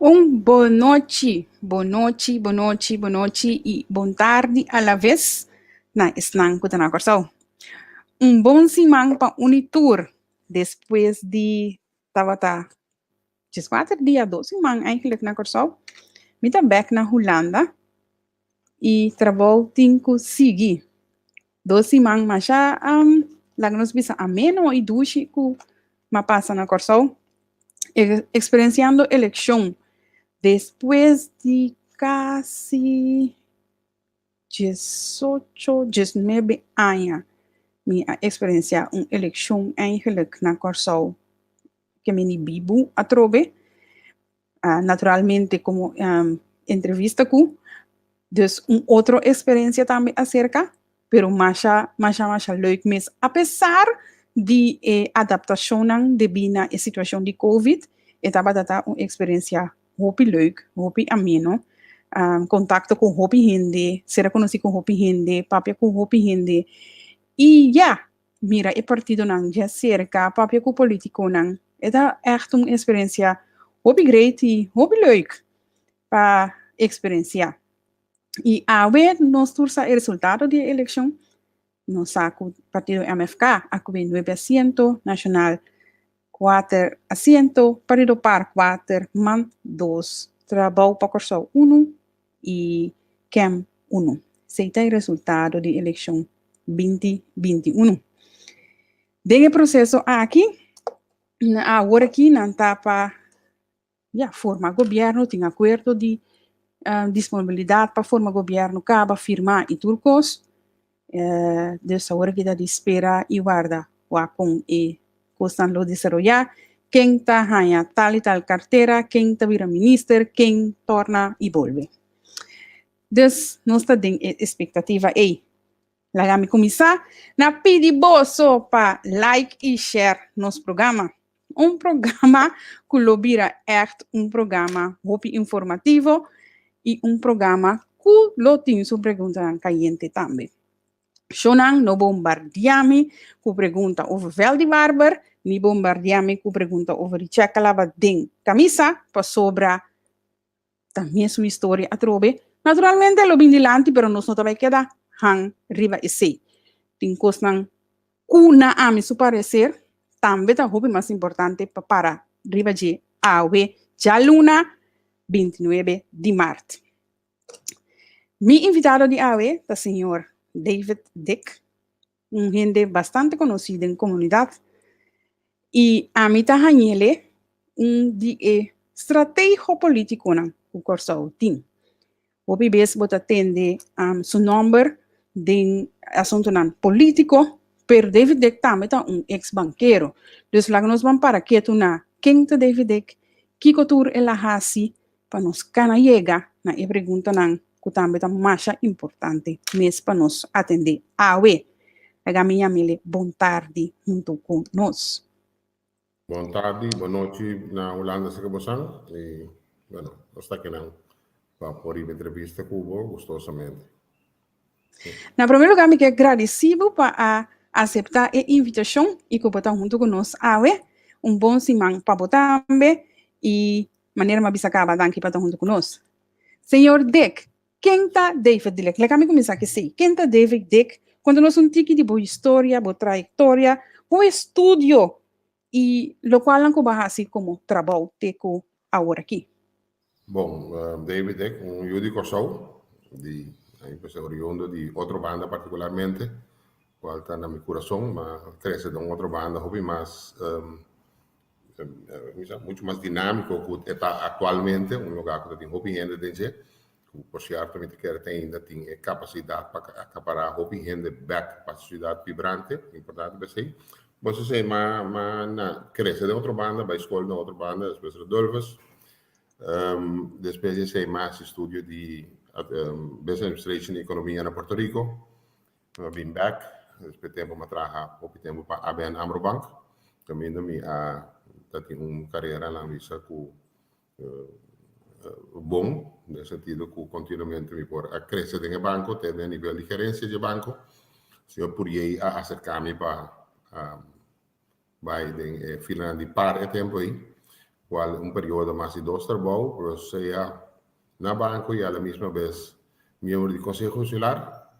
Boa noite e boa tarde à la vez na Snang Kutana Corsau. Bom simang para Unitur, depois de tava 4 dias, 12 simang eigenlijk na Corsau. Mita back na Holanda e trabalho tinko sigi. 12 simang masha lagnos bisa ameno e dushi ku mapasa na Corsau. Experienciando eleição. Depois de quase 18, 19 anos, minha experiência uma eleição eigenlijk na Corsau, que me bibu a trove, naturalmente como entrevista com, dus outra experiência também acerca, pero masha leuk mes, apesar de adaptação de bina a situação de Covid, estava data uma experiência hopi leuk, hopi ameno, contacto com hopi gente, ser conhecido com hopi gente, papia com hopi gente, e mira, e partido nang já cerca, papia com político nang, era echt uma experiência hopi great e hopi leuk para experienciar. E ao ver nós tursa o resultado da eleição, nós saco partido MFK, acube 9 asientos, nacional 4 asientos, partido par 4, man 2, trabalho para Corsau 1 e CAM 1. Seita o resultado da eleição 2021. Desse processo aqui, agora aqui, não está para formar governo, tem acordo de disponibilidade para formar governo, acaba firmar e turcos, dessa hora que dá de espera e guarda, com e costan lo desarrollar, quem está ganha tal e tal carteira, quem está vira ministro, quem torna e volve. Dus, nós está dando expectativa aí. Lá me começar, na pedi boso para like e share nosso programa. Programa que lobira echt programa hopi informativo e programa que lo tem sua pergunta caliente também. Shonang no bombardiami ku pergunta over Veldi Barber, ni bombardiami ku pergunta over Chacalava ding camisa pa sobra também sua história a trobe. Naturalmente lo bindilanti pero nos nota vai queda hang riva e sei. Tem cosnang kuna ami su parecer também tá hobby mais importante para riva de AOE já luna 29 de março. Mi invitado de AOE é o senhor David Dick, gente bastante conhecido em comunidade, e a mim ele de estratégia político na o Corsau tem. O PBS bota atende seu nome de assunto político, pero David Dick também tá ex-banqueiro. Dus lá nós vamos para que tu na quem tá David Dick, que cultura ela hasi para nos cana chega na e pergunta que também é mais importante, mesmo para nós atender a UE. A minha amiga, boa tarde, junto com nós. Boa tarde, boa noite na Holanda, Sacabosang. E, bueno, nós estamos aqui para poder entrevista com o gostosamente. Na primeiro lugar, me quero agradecer para aceitar a invitação e que botar junto com nós a UE. Bom semana para botar também e maneira mais bisacaba danke para estar junto com nós. Senhor Dick, quem está David Dick? Legal me começar que sei. Quem está David Dick? Quando nós tique de boa história, boa trajetória, boa estudo e lo qual não coba assim como trabalho teco agora aqui. Bom, David Dick, Judy Corsau, de oriundo de outra banda particularmente, qual está na meu coração, mas cresce de outra banda, hobby mais muito mais dinâmico que está atualmente, lugar que tem hobby ainda dentro. Por certo, também ainda tem capacidade para acaparar hobby gente back para a sociedade vibrante, importante para si. Você sei, mas cresce de outra banda, vai escola de outra banda, depois Rodolfos, depois sei mais estudo de Business Administration e Economia na Porto Rico, been back, depois tempo para trabalhar, pouco tempo para ABN AMRO Bank, também também tem carreira na visa com bom, no sentido que continuamente me por a crescer no banco, ter o nível de gerência de banco, se eu podia acercar-me para vai de filar de par de tempo aí, cual un periodo más de 2 trabajos, pero sea na banco y a la misma vez miembro del Consejo Consular,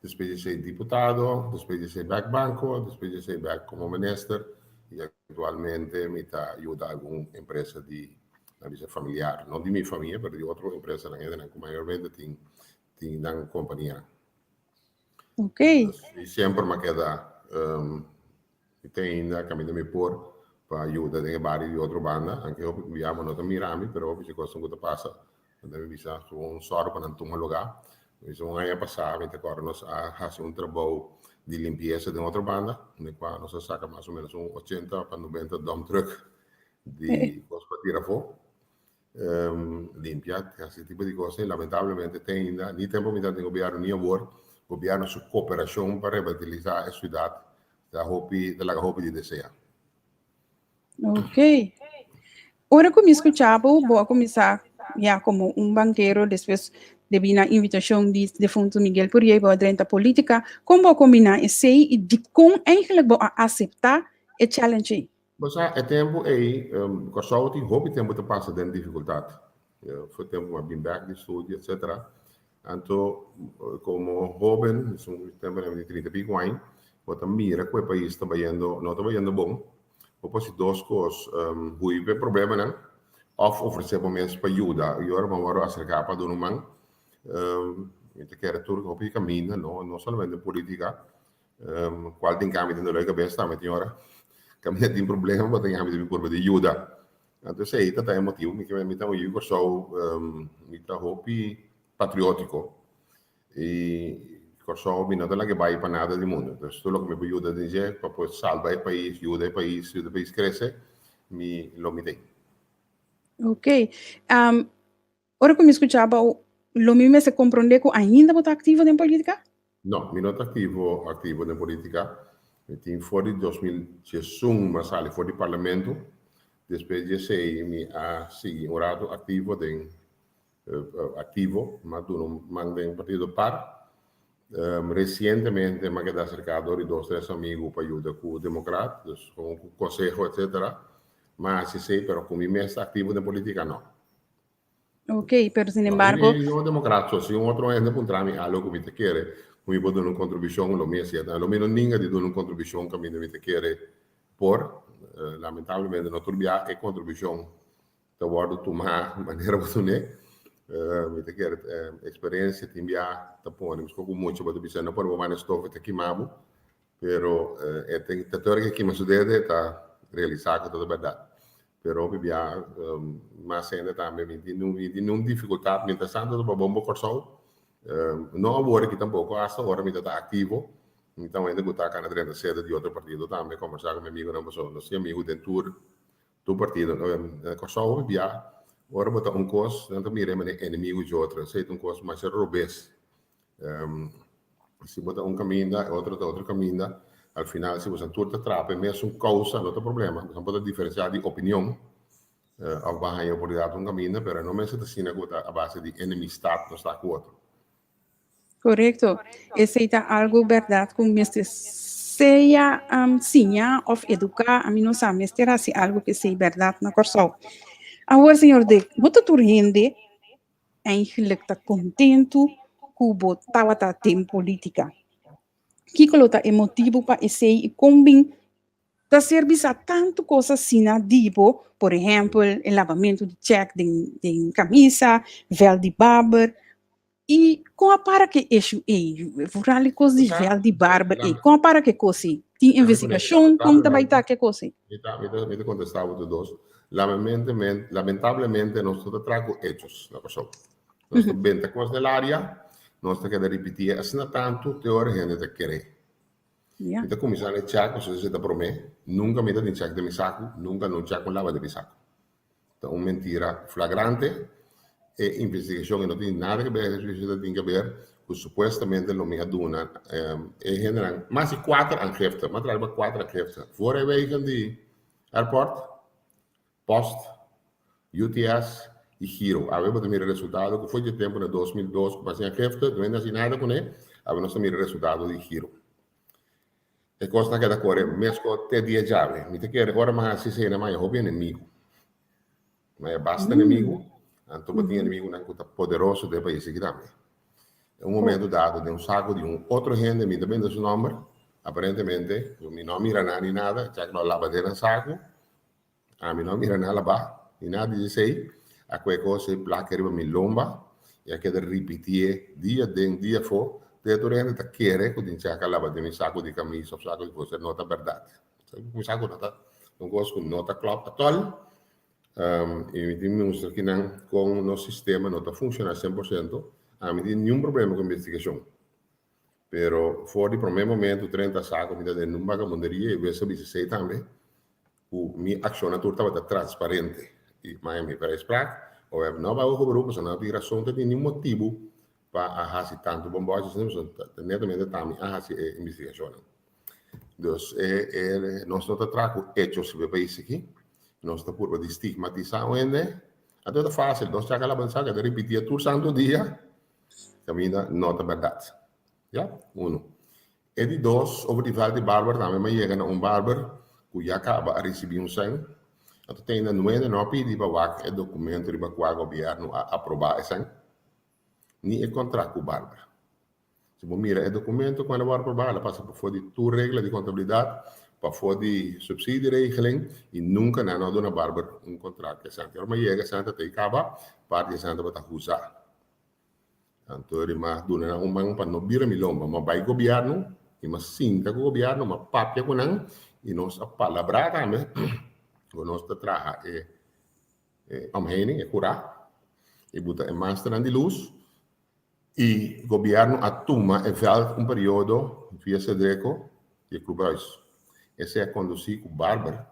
después de ser diputado, después de ser back banco, después de ser back como minister y actualmente me ayuda a alguna empresa de la vida familiar, no de mi familia, pero de otra empresa que mayormente tiene una compañía. Ok. Y siempre me queda ainda caminhando por para ajuda de vários de outra banda, aunque eu viamo não mirami, pero se coisa que passa, quando eu visa um soro para não lugar, isso um ano passado, agora nós fazemos um trabalho de limpeza de outra banda, no qual nós saca mais ou menos 80 para 90 dump truck de coisas para tirar fora, limpia, esse tipo de coisa, e lamentavelmente tem ainda, nem tempo me dá de governo nem agora, governo sua cooperação para revitalizar a cidade da Hopi de Desea. Ok. Ahora que me escuchaba, voy a comenzar ya como un banquero, después de una invitación de Fundo Miguel Purier para a política, como voy a combinar esse e de como eigenlijk voy a aceptar el challenge? Mas é tempo aí, só tem hobby tempo de passar dentro de dificuldade. Foi tempo uma bem back de estudo, etc. Então, como jovem, um tempo de 30 pico anos, eu mira que o país está indo, não está indo bom. Eu posso duas coisas, o problema, né? Of oferecer para mesmo para ajuda. E agora vamos acercar para dono man. Gente quer tudo que caminha, não somente política. Qual tem caminho dentro da cabeça, mas tem hora caminha tem problema, mas tem caminho de curva de ajuda. Então, isso aí está emotivo, me está eu sou me está hopi patriótico e só me não que vai para nada do mundo. Então, tudo que me ajuda a dizer para poder salvar o país, ajudar o país crescer, me lo me tem. Ok. Ahora que me escuchaba, lo mismo se comprende que ainda vos activo en política? No, mi not activo na política. Tem fora de 2016, mas ali fora do parlamento. Depois de sei, me segui orado ativo ativo, mas não mandei partido par. Recentemente me quedé cercado de 2, 3 amigos para ayudar con los demócratas, con el consejo, etc. Mas sí sei, pero como me está activo en política, no. Ok, pero sin embargo... Yo democrata, si un otro ende puntrami algo que me te quiere, como puedo dar una contribución, lo mío es, lo menos ninguém de dar una contribución que a mí me te quiere por, lamentablemente, no turbia e contribución, te guardo tu manera de tener. Me te quer experiência timbia tá pone mas como muito para dizer não pode mais estofa te queimado pero tem teoria que mas deve tá realizar que toda verdade pero bibia mas ainda também me não dificuldade me interessante do bombo corsol não agora que tampouco hasta agora me tá ativo então ainda botar cá na frente sede de outro partido também conversar com meu amigo não passou não sei amigo dentro do partido corsol bibia agora botar coisa, não também é inimigo de outra, sei coisa mais robusta. Se botar caminho, outro caminho, al final se você tudo trapa, mesmo causa, não tem problema. Você pode diferenciar de opinião, ao barra por dar caminho, mas não mesmo assim a base de enemistade não está com o outro. Correcto. Ese es algo verdad con este sea sinha of educar a mí no sabe este era si algo que sea verdad na corso. Agora, senhor Dick, você está rende eigenlijk está contento com o estava em política. Que está emotivo para esse e combin da serviço a tanto coisa assim na dibo, por exemplo, o lavamento de check de camisa, vel de barber, e com a para que isso é, vorali coisa de vel de barber e com a para que coisa, tem investigação, como também está que coisa. Me contestava de dois. Lamentablemente, nosotros trago hechos, la persona. Nosotros 20 cosas del área, nosotros que repetir, así no tanto, teoría gente te quiere. Yeah. Então, começar a check, você está para mim, nunca me dá de check de meu saco, nunca não check com lava de meu saco. Então, uma mentira flagrante, e investigação que não tem nada a ver, isso tem que ver, que supostamente não me aduna, e generam mais de 4 aangiften, maar trouwens 4 aangiften. Voorwegen die airport, post, UTS e Giro. Avevamo também o resultado, que foi de tempo em 2012, que passei aangifte, não ainda assim nada com ele, avevamo também o resultado de Giro. E cosa che da cuore, mesco te 10 giave, mi te chiede ora ma si sei mai hobby nemico. Mas basta inimigo, então tem inimigo não é poderoso de país que também. Em um momento dado, de um saco de um outro gente, me também desse nome, aparentemente, meu nome não era nada, já que não lava dentro do saco, a meu nome não era lá, e nada diz aí, a qualquer coisa, placa riba mi lomba, e a que de repetir dia dentro, dia fora, de todo gente que quer, que tem que lava de mi saco de camisa, ou saco de coisa, não é verdade. Um saco nota, um gosto com nota clock, tal, e temos aqui com o nosso sistema, não está funcionando 100%, a mim tem nenhum problema com a investigação. Pero fora de primeiro momento, 30 sacos, me dá de numa vagabundaria, e eu sabia se também, a minha ação estava transparente. E Miami para explicar, ou é não vai o grupo, se não tem razão, não tem nenhum motivo para fazer tanto bombagem, netamente também a fazer investigação. Então, nós não tratamos hechos de país aqui, nós estamos por estigmatizar ainda, até é fácil, nós já acabamos de repetir todo santo dia, caminha nota verdade. Ja, uno. E de dois, over die veld de barber, também me chega um barber que já acaba a receber sangue. Então tem na nueve não pedi para o documento de para o governo aprovar esse sangue. Nem é contrato com o barber. Se você mira o documento quando vai aprovar, ela passa por fora de tua regra de contabilidade, para fora de subsídio regeling e nunca na não dona barber contrato que sangue. Mas chega santa te acaba, parte de santa para usar. Então, mas dona um para não vira milomba, mas vai governo, e mas sinta com o governo, mas papia com não, e nós a palavra também, o nosso trabalho é omheining, é curar, e botar é master de luz, e o governo atuma é vel período via Cedreco e Clubhuis. Esse é conduzir com o Bárbara,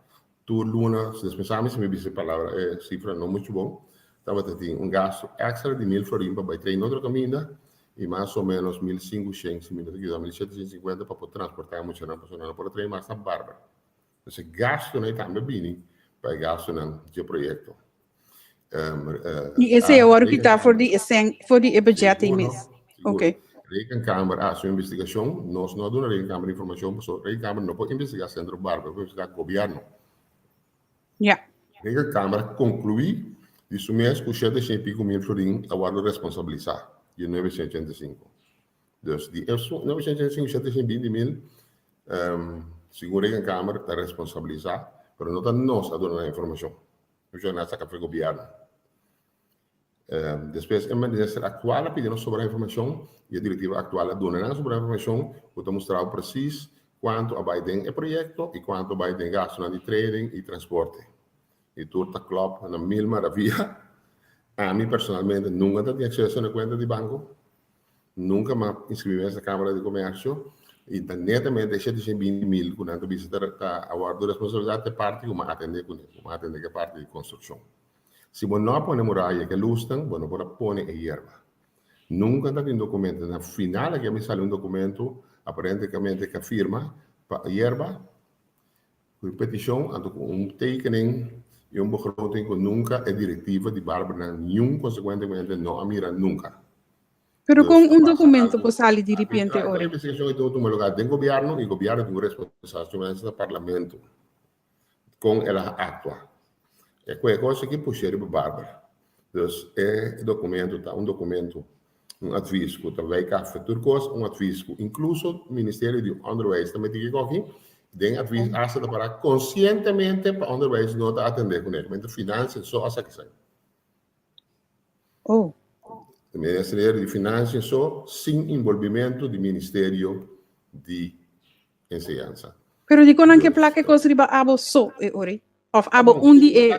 tu luna, se dispensamos, se me disse a palavra, cifra não muito bom, estava tendo gasto extra de 1.000 florins para ir em outra caminho e mais ou menos 1.500, 1.750 para poder transportar muita pessoa para trem mais na Bárbara. Esse gasto não é também bem para gasto no projeto. E esse é o que está for the budget mesmo. Ok. Rekenkamer, a sua investigação, nós não damos Rekenkamer informação, mas a Rekenkamer não pode investigar Centro Bárbara, pode investigar o governo. Ja. Rekenkamer conclui de su mês com 7.500 florins a guarda responsabilizar de 985. Então, de 985, 720 mil, segundo a Rekenkamer, está responsabilizar, mas não está nós a dar a informação. O jornal está com o governo. Depois, a ministra atual pedindo sobre a informação e a diretiva atual dona sobre a informação para mostrar preciso quanto a Biden é projeto e quanto a Biden gasto de trading e transporte. E tudo está claro, na mil maravilha. A mim, personalmente, nunca tive acesso na conta de banco, nunca me inscrevi nessa Câmara de Comércio e netamente deixei de 20 mil quando a visita a guarda responsabilidade de parte como atender com isso, como atender a parte de construção. Se você não põe muralha que lustam, você pode pôr a erva. Nunca está em documento. Na final, que me sale um documento, aparentemente, que afirma para a erva, com petição, um tekening e um begroting que nunca é diretiva de Bárbara, nenhum, consequentemente, não a mira nunca. Pero com documento que sale de repente A ora. investigação é todo um lugar do governo, e o governo tem responsabilidade do parlamento com ela atua. É qualquer coisa que puxaria para Bárbara. Então, é documento, tá? Um documento, um aviso que vai café turcos, um aviso incluso o Ministério de Underways também tem que aqui, tem aviso para conscientemente para Underways não atender com ele, mas finanças só essa que sai. Oh. O Ministério de Finanças só sem envolvimento do Ministério de Enseñanza. Pero dico não que placa que os riba abo so e ori. Of abo undi e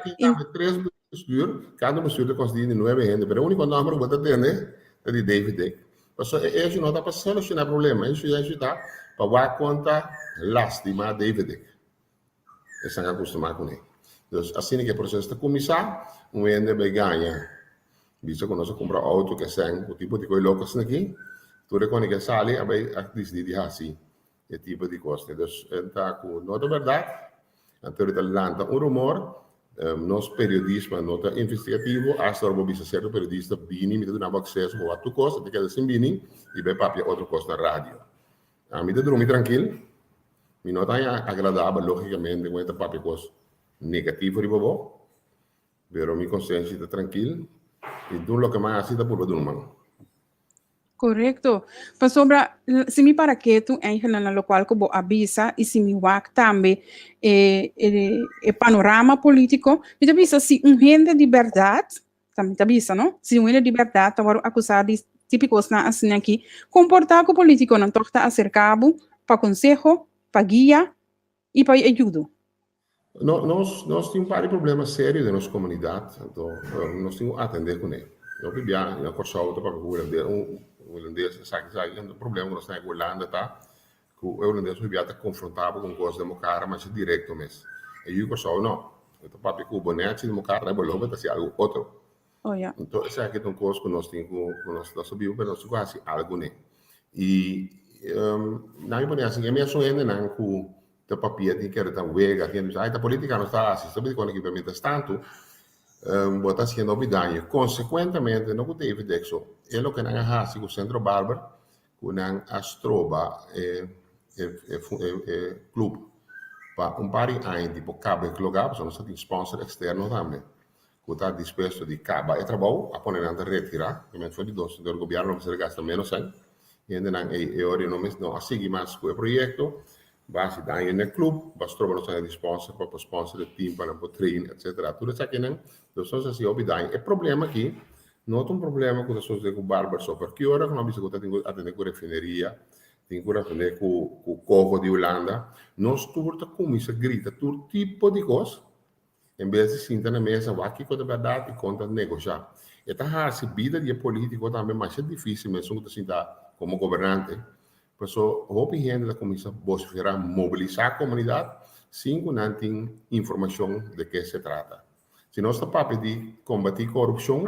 três bestuur, cada bestuurder kost die 9 gente, pero o único nome que você tem é de David Dick. Mas isso não dá para solucionar o problema, isso já está para a conta lástima David Dick. Estão acostumados com ele. Então, assim que o processo está começar, um ende vai ganhar. Visto que nós compramos auto que são o tipo de coisa loucas aqui, tudo quando que sai, vai decidir assim, esse tipo de coisa. Então, está com nota verdade. Anterior lança um rumor, nós periodismo, nota investigativo, hasta o bisa certo periodista bini, me dá acesso a outro coisa, de cada bini e vai papia outro coisa na rádio. A mim dormi tranquilo, me nota agradável logicamente com esta papia coisa negativo de bobo, Pero mi consciência está tranquila e tudo o que mais assim está por do humano. Correcto. Pues sobra, si mi para que tu en na lo cual como avisa y si mi wak también panorama político, me avisa si un gente de verdad, también te avisa, ¿no? Si un gente de verdad te va a acusar de típicos na assim aqui, comportar com político não torta acercado para consejo, para guia e para ajuda. Nós temos um par de problemas sérios na nossa comunidade, então nós temos que atender com ele. Eu vivia na Corsol, para o holandês, sabe, um problema que nós temos na Holanda, tá? Que o holandês vivia confrontado com coisas democráticas, mas direto mesmo. E o Corsol, não. Então, papi, com o bonete democrático, vai logo para ser algo outro. Oh, yeah. Então, essa aqui é uma coisa que nós temos que nós sabemos, mas nós temos que algo, né? E, na minha opinião, assim, a minha sonha não com de papel tem que estar wega, tem que a política não está assim, sabe quando que permite tanto, bota assim novidade. Consequentemente, não teve dexo. É o que não há assim o Centro Barber, que não astroba clube para par de anos tipo cabo que lugar, só não tem sponsor externo também. Que está disposto de cabo e trabalho, a poner na retirar, que foi de dois do governo que se gasta menos aí. E ainda não é hora não assim mais com o projeto. Basi dan je in een club, was trouwens zijn die sponsor, para sponsor het team, para o treino, etc. Tudo isso aqui não, então só se ouve daí. O problema aqui, não é problema com as pessoas com barber só, porque hora que nós vamos atender com refineria, tem que atender com o coco de Holanda, nós turta com isso grita, todo tipo de coisa, em vez de sentar na mesa, aqui com a verdade e conta negociar. E tá a vida de político também, mas é difícil mesmo que sentar como governante. Por isso, a opinião da comissão vociferar mobilizar a comunidade sem que não tenha informação de que se trata. Se nós estamos para pedir combater a corrupção,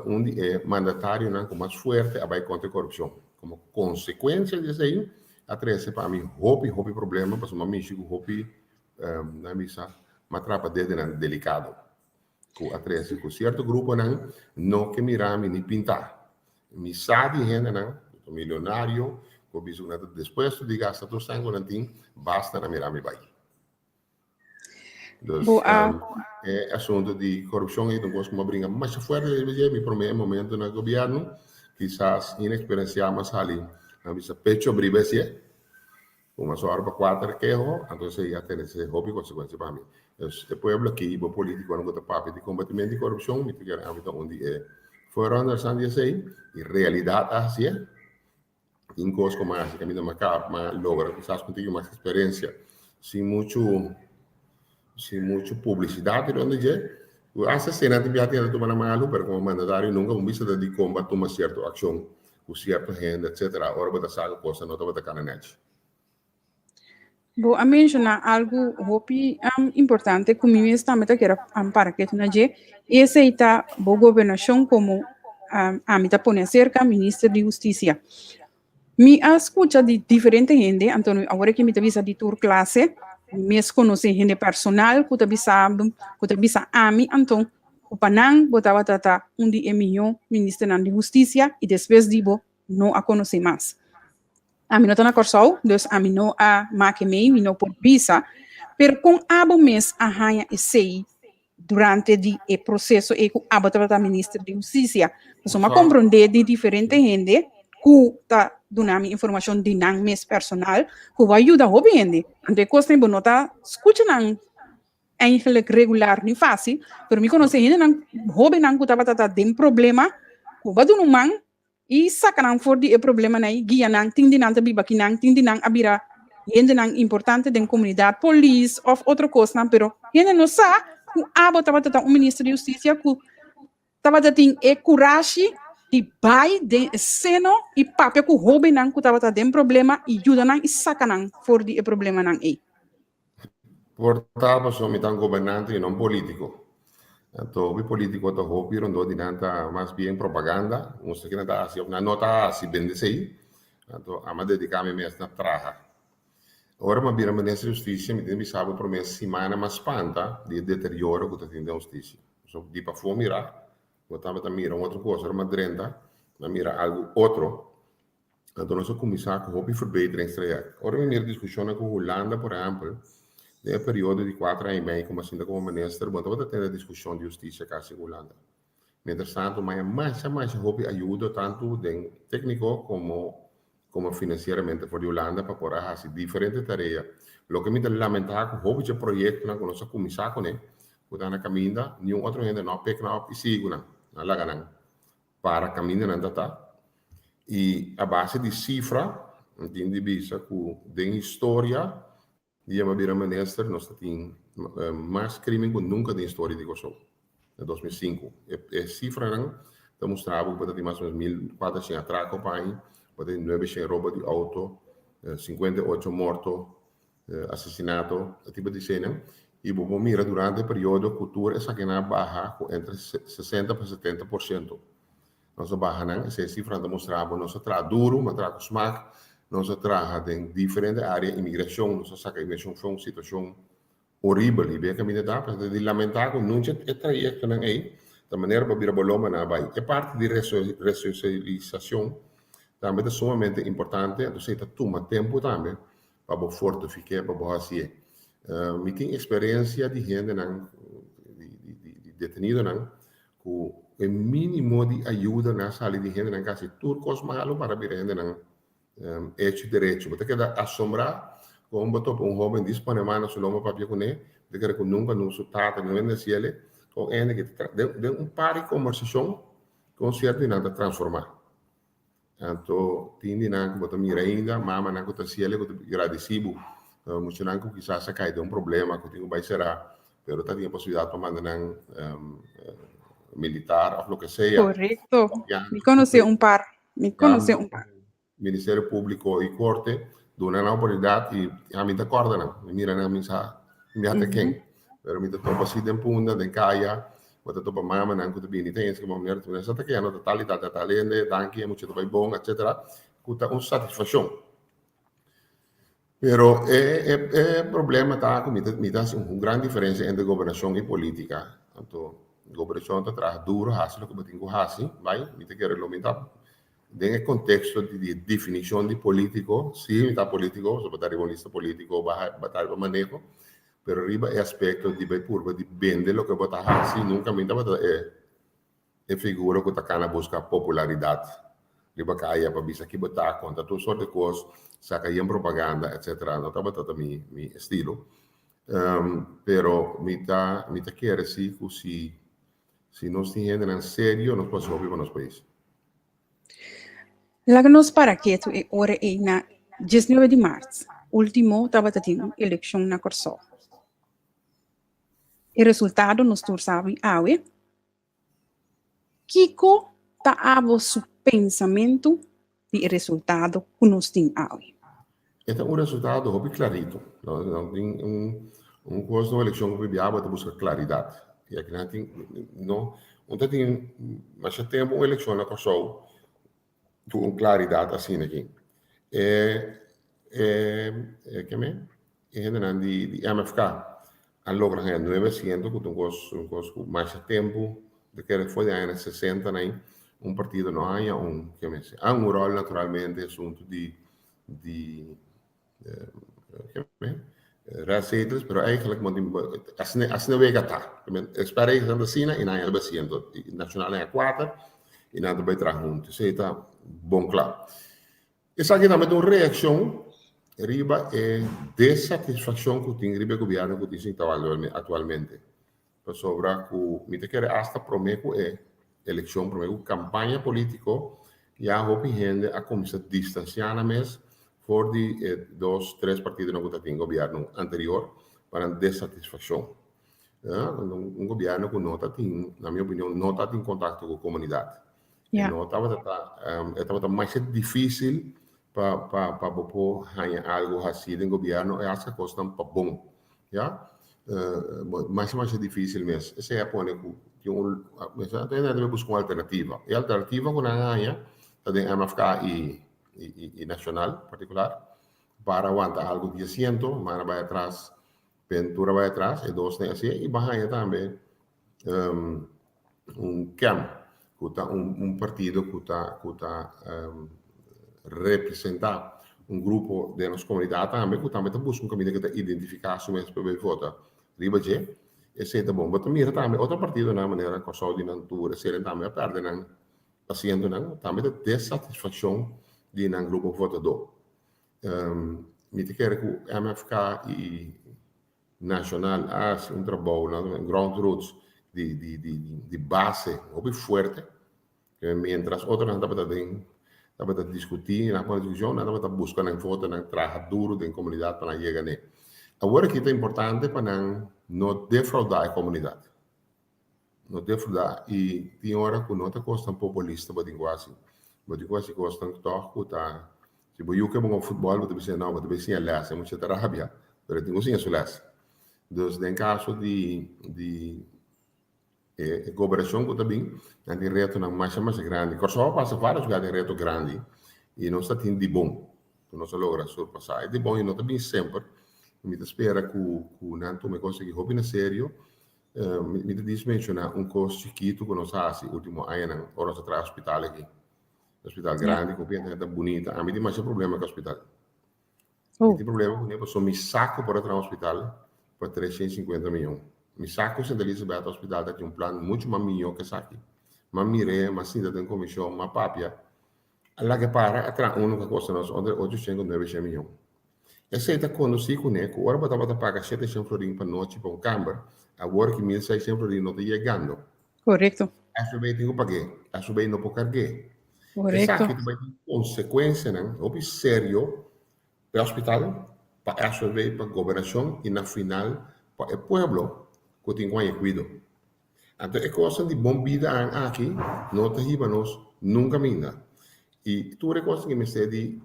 onde é mandatário com mais forte a contra a corrupção. Como consequência disso aí, atrás para mim, houve problema, porque uma mexer com houve na missa, uma trapa dele delicado. Atrás com certo grupo não que mirar nem pintar. Missa de gente milionário, com bicho depois de gastar todo o sangue não tem, basta na mirar me vai. Então, é assunto de corrupção e não gosto como brincar, mas fora de meu primeiro momento no governo, quizás inexperienciamos ali, na missa pecho bribese, uma só hora para quatro que então já tem esse hobby consequência para mim. O povo aqui, o político não gosta papo de combatimento de corrupção, me tem que onde é fora understand isso aí, e realidade assim é. Em coisas como essa, que a minha logra, quizás contigo mais experiência, sem muito publicidade, onde é, essa cena de viagem de tomar malu, pero como mandatário nunca um bicho de combate uma certa ação, com certa renda, etc. Ora, você sabe coisa, não está na net. Vou mencionar algo hopi importante que me está me quero para que tu naje esse está bo governação como a mita pone cerca ministro de justiça. Me escuta de diferente gente, então agora que me avisa de tur classe, me conhece gente personal, que avisa a mim, então o panang botava tata de milhão ministro de justiça e depois digo não a conhecer mais. A mim não está na Corsol, então a mim não a maquemei, me não por visa, pero com abo mês a rainha e sei durante o processo e com abo tata ministro de justiça, então uma compreender de diferente gente que está dando informação de não mês personal, que vai ajudar o bem. Então, coisa não está escutando eigenlijk regular nem fácil, pero me conhece gente não hobby não que estava tendo problema, que vai dar man e saca não for de problema não guia não tem de não biba que não tem de não abrir gente não importante da comunidade, polícia ou outra coisa não, pero gente não sabe que abo estava ministro de justiça que estava tendo coragem de bai de seno e papel que hobby não que estava tendo problema e ajuda não e saca não for de problema não aí. Portanto, sono un governante e non politico. Então, o político está roubando de nada mais bem propaganda, não sei que nada assim, uma nota assim bem desse aí. Então, a me dedicar-me mesmo na traja. Ora, mas vira ministro de justiça, me tem sabe por mês semana mais espanta de deterioro que está tendo a justiça. Então, de para fora mirar, botava para mirar outra coisa, uma drenta, na mira algo outro. Então, nós começamos com hobby verbetering traject. Ora, me mira discussão com Holanda, por exemplo. nel periodo di 4 anni e meio como ministro, bom, estava tendo discussão de justiça cá em Holanda. Mientras tanto, mais hobby ajuda tanto de técnico como financieramente por Holanda para poder hacer diferentes tareas. Lo que me lamenta con hobby de proyecto na conoce comisar con él, cuando na caminda, ni un otro gente no pega up y sigue na la ganan para caminhar na data. E a base de cifra, entende bisa que de história, de uma vira minister, nós temos mais crime que nunca de história de Kosovo. Em 2005. A cifra não demonstrava que mais ou menos 1.400 atracos para aí, 900 roubos de auto, 58 mortos, assassinato, tipo de cena. E vamos mirar durante o período de cultura, essa que baixa entre 60% a 70%. Nós baixamos, essa cifra demonstrava, nós trabalhamos duro, mas trabalhamos smack, nós trabalhamos em diferentes áreas, imigração, nós saca imigração foi uma situação horrível, e bem que me dá, para de lamentar que não tinha trajeto aí, da maneira para vir a boloma na vai. É parte de ressocialização, também é sumamente importante, então você toma tempo também, para fortificar, para fazer. Me tem experiência de gente, de detenido, com o mínimo de ajuda na sala de gente, quase turcos malos para vir a gente, hecho direito. Você quer assombrar, como botou um jovem disponível na sua papel com ele, de que nunca não sutata, não vende se ele, com ele que de par de conversação, com certo e nada transformar. Então, tindi que botou mira ainda, mama não que se ele que agradecido, muito não que quizás cai de problema que tem vai será, pero tá tinha possibilidade para mandar militar, ou o que seja. Correcto. Me conocí un par. Ministério Público e Corte, dona na autoridade e a mim te coordena, mira na misa, me até quem, pero me topa assim de punda, de caia, bota topa mama, não que bem tem, que mulher tu nessa que ano totalidade talende, danke, muito bem bom, etc. Cuta uma satisfação. Pero problema tá com me dá uma grande diferença entre governação e política. Então, governação tá traz duro, hace lo que botinho hace, vai, me te quero lamentar. Nel contexto di definizione di politico, sì, metà politico, soprattutto un lista politico, battaglia per manejo, però arriva l'aspetto di curva di vendere lo che vota sì, nunca mi è figura che ta busca popolarità. Riba kaya pa bisa ki bata conta tu sorte cos sa kaya propaganda, etc. No tabata mi estilo. Però mi ta chiede sì, così se non si in serio, non posso vivere nel paese. Lagnos para que tu e ore e na 19 de março, último estava tendo eleição na Corsol. O resultado nós todos sabemos, Kiko tá avo su pensamento de resultado que nós temos awe. Então, o resultado é bem clarito. Não tem coisa de eleição que viava de buscar claridade. E aqui não tem mais tempo uma eleição na Corsol com claridade assim aqui. Que me? De MFK. Han lograt 900, com mais tempo, de que foi de anos 60, né? Partido não há há rol naturalmente assunto de receitas, mas eigenlijk als een week está. Espera aí que assim, e não é bastante. Nacional é 4, e nada vai trazer junto. Isso está bom claro. Essa aqui também tem uma reação, riba é desatisfação que tem riba governo que tem atualmente. Sobre que me te quer hasta prometo eleição, prometo campanha político, já houve gente a começar a distanciar mais por de 2, 3 partidos que tem governo anterior para desatisfação. Governo que não tem, na minha opinião, não está em contato com a comunidade. Não estava mais difícil para ganhar algo assim no governo, e acho que costa bom, já? Mais difícil mesmo. Essa é a ponte que deve buscar uma alternativa. E a alternativa que não ganha, tem MFK e nacional particular, para aguantar algo de asiento, mas vai atrás, pintura vai atrás, e 2 tem assim, e vai também CAM, que está partido que está representar grupo de nossa comunidade também, que também busca um caminho que identificar se mesmo para votar. Riba je, esse é bom. Mas também outro partido na maneira que só de natura, se também perde não paciente não, também de dessatisfação de um grupo votador. Me te quer que a MFK e nacional há um trabalho, groundroots de base, muito forte, que mientras outros não estavam a discutir, na discussão, não estavam a buscar na foto, na trabalho duro da comunidade para chegar nele. Agora que é importante para não defraudar a comunidade. Não defraudar. E tem hora que não está costando populista, mas quase costando toque, tá? Se eu que bom futebol, você dizer não, você dizer less, é muita rabia, mas tem coisa isso less. Então, em caso de cooperação que também, tem reto na mais grande. Só passa vários lugares de reto grande e não está tendo de bom, não se logra surpassar. É de bom e não também sempre. Me espera que o Nanto me consegue roubar na sério. Me diz mencionar um curso chiquito que nós fazemos, último ano, horas atrás, hospital aqui. Hospital grande, com gente bonita. A mim tem mais problema com o hospital. Tem problema com ele, me saco para entrar no hospital por 350 milhões. Me saco sem Elizabeth hospital tem um plano muito mais milhão que esse aqui. Mas mire, mas sim, tem comissão, uma papia. Lá que para, atrás, que custa nós 890 milhões. Essa é quando se conecta, agora você paga 700 florins para noite para um câmara, agora que 1.600 florins não está chegando. Correto. Essa vez tem que pagar, essa vez não pode carregar. Correto. Essa aqui vai ter consequência, né? Ou sério, para o hospital, para essa vez para a governação e na final para o povo que tem que cuidar. Então, é coisa de bom vida aqui, não te ribanos, nunca minda. E tu reconhece que me cede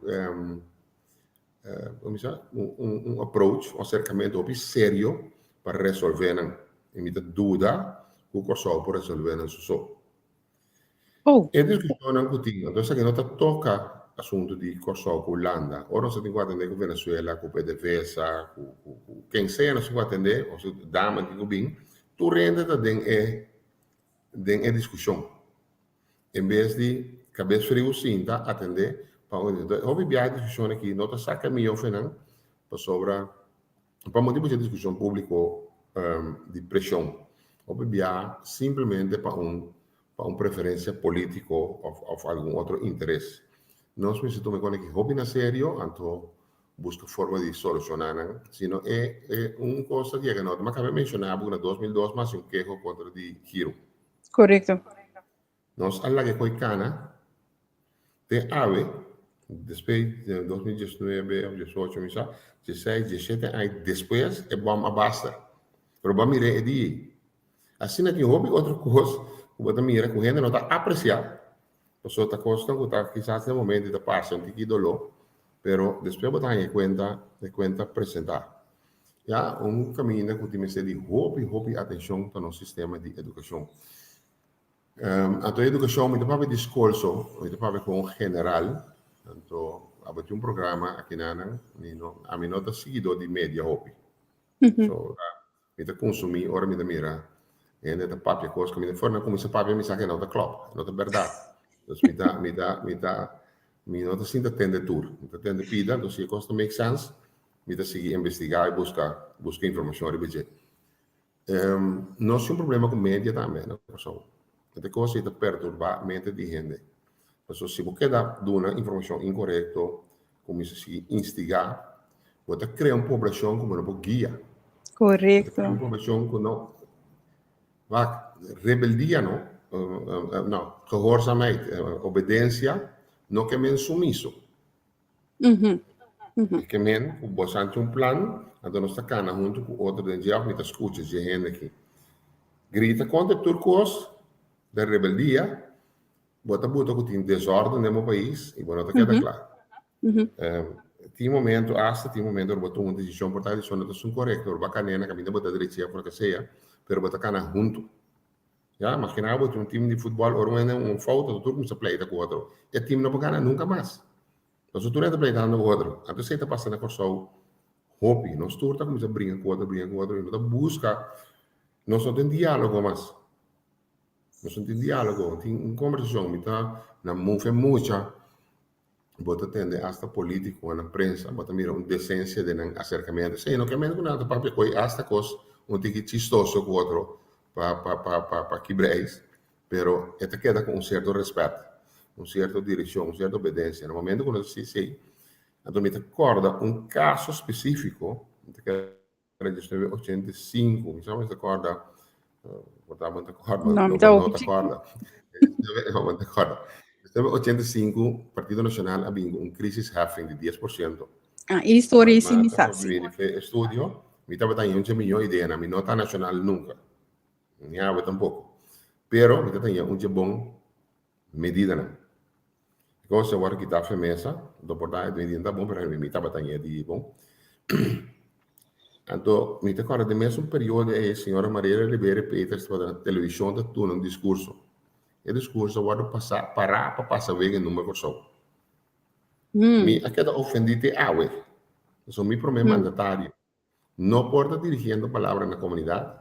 um approach, um acercamento sério para resolver e me dúvida o que só por resolver isso. E discussão não continua. Então, que não toca assunto de Kosovo com Holanda. Ora, se tem que atender com Venezuela, com PDVSA, com quem seja, não se vai atender, ou se dá, que bem, tu rende a discussão. Em vez de cabeça frio, sim, tá? Atender. Houve a discussão aqui, não está saca milhão, para sobra, para motivo de discussão pública de pressão. Houve simplesmente para uma preferência política ou algum outro interesse. Nós precisamos tomar que hobby na sério, então busca forma de solucionar, sino é uma coisa que não me acabei de mencionar, porque em 2002 mais um queijo contra de Giro. Correto. Nós alla que coi cana, tem ave, depois de 2019, 18, 16, 17, aí depois é bom a basta. Pero vamos mirar é de assim não tem hobby outra coisa, o bota mira com gente não está apreciando. Pessoa está costando que está quizás no momento está passando um pouquinho dolor, pero depois botar em conta apresentar. Já um caminho que tem que ser de hobby atenção para o sistema de educação. A tua educação muito para discurso, muito para com general, então há um programa aqui na a mim não está seguido de média hobby. So, me consumir, ora me mira, e ainda papia coisa que me forna como se papia me saca não da club, não da verdade. Então me não está sinta atender tudo, não atender pida, então se costa make sense, me está seguir investigar e buscar informação sobre nós temos um problema com média também, né, pessoal? Essa coisa está perturbar a mente de gente. Então, se você dá uma informação incorreta, começa a se instigar, você cria uma população como uma guia. Correto. Uma população que não vai rebeldia, não, gehoorzaamheid, obediência, não que men sumiso. Que men, você tem um plano, então nós estamos junto com outro de dia, me escuta de gente aqui. Grita contra turcos da rebeldia, bota que tem desordem no meu país e bota queda claro. Tem momento, botou uma decisão por tal, não está correto, o bacana, caminho bota direita, por que seja, pero bota cana junto. Já, mas que nada, um time de futebol, ou um falta, o turco se pleita com o outro. E o time não pode ganhar nunca mais. Mas o turco está pleitando com o outro. Então, você está passando a corção, hobby, nós turco está começando a brincar com o outro, e nós busca, nós não tem diálogo mais. Nós não tem diálogo, tem uma conversação, na move muita, bota tende hasta político na prensa, bota mira uma decência de um acercamento. Sim, não que menos que nada, papi, coi hasta cos um tique chistoso com outro, para quebrar, pero esta queda com um certo respeito, uma certa direção, uma certa obediência. No momento quando se sei, então me recorda um caso específico, que era de 85, me chama de recorda, botava de recorda, Não, me não dá o não te recorda, não te recorda. Em 85, o Partido Nacional havia uma crise heffing de 10%. Ah, história e Mas sinissasi. estudio, mi estava em 11 milhões de anos, mi não está nacional nunca. Nem água tampouco. Pero, mi está uma bom medida, né? Cosa agora que está a mesa, do portar de medida bom, pero mi estava de bom. Então, me recordo de mesmo período, a senhora Maria Ribeiro Peters, na televisão, da turno um discurso. E o discurso agora parar para passar a ver em número só. Me aquela ofendite awe. Isso me promete mandatário. Não pode estar dirigindo a palavra na comunidade.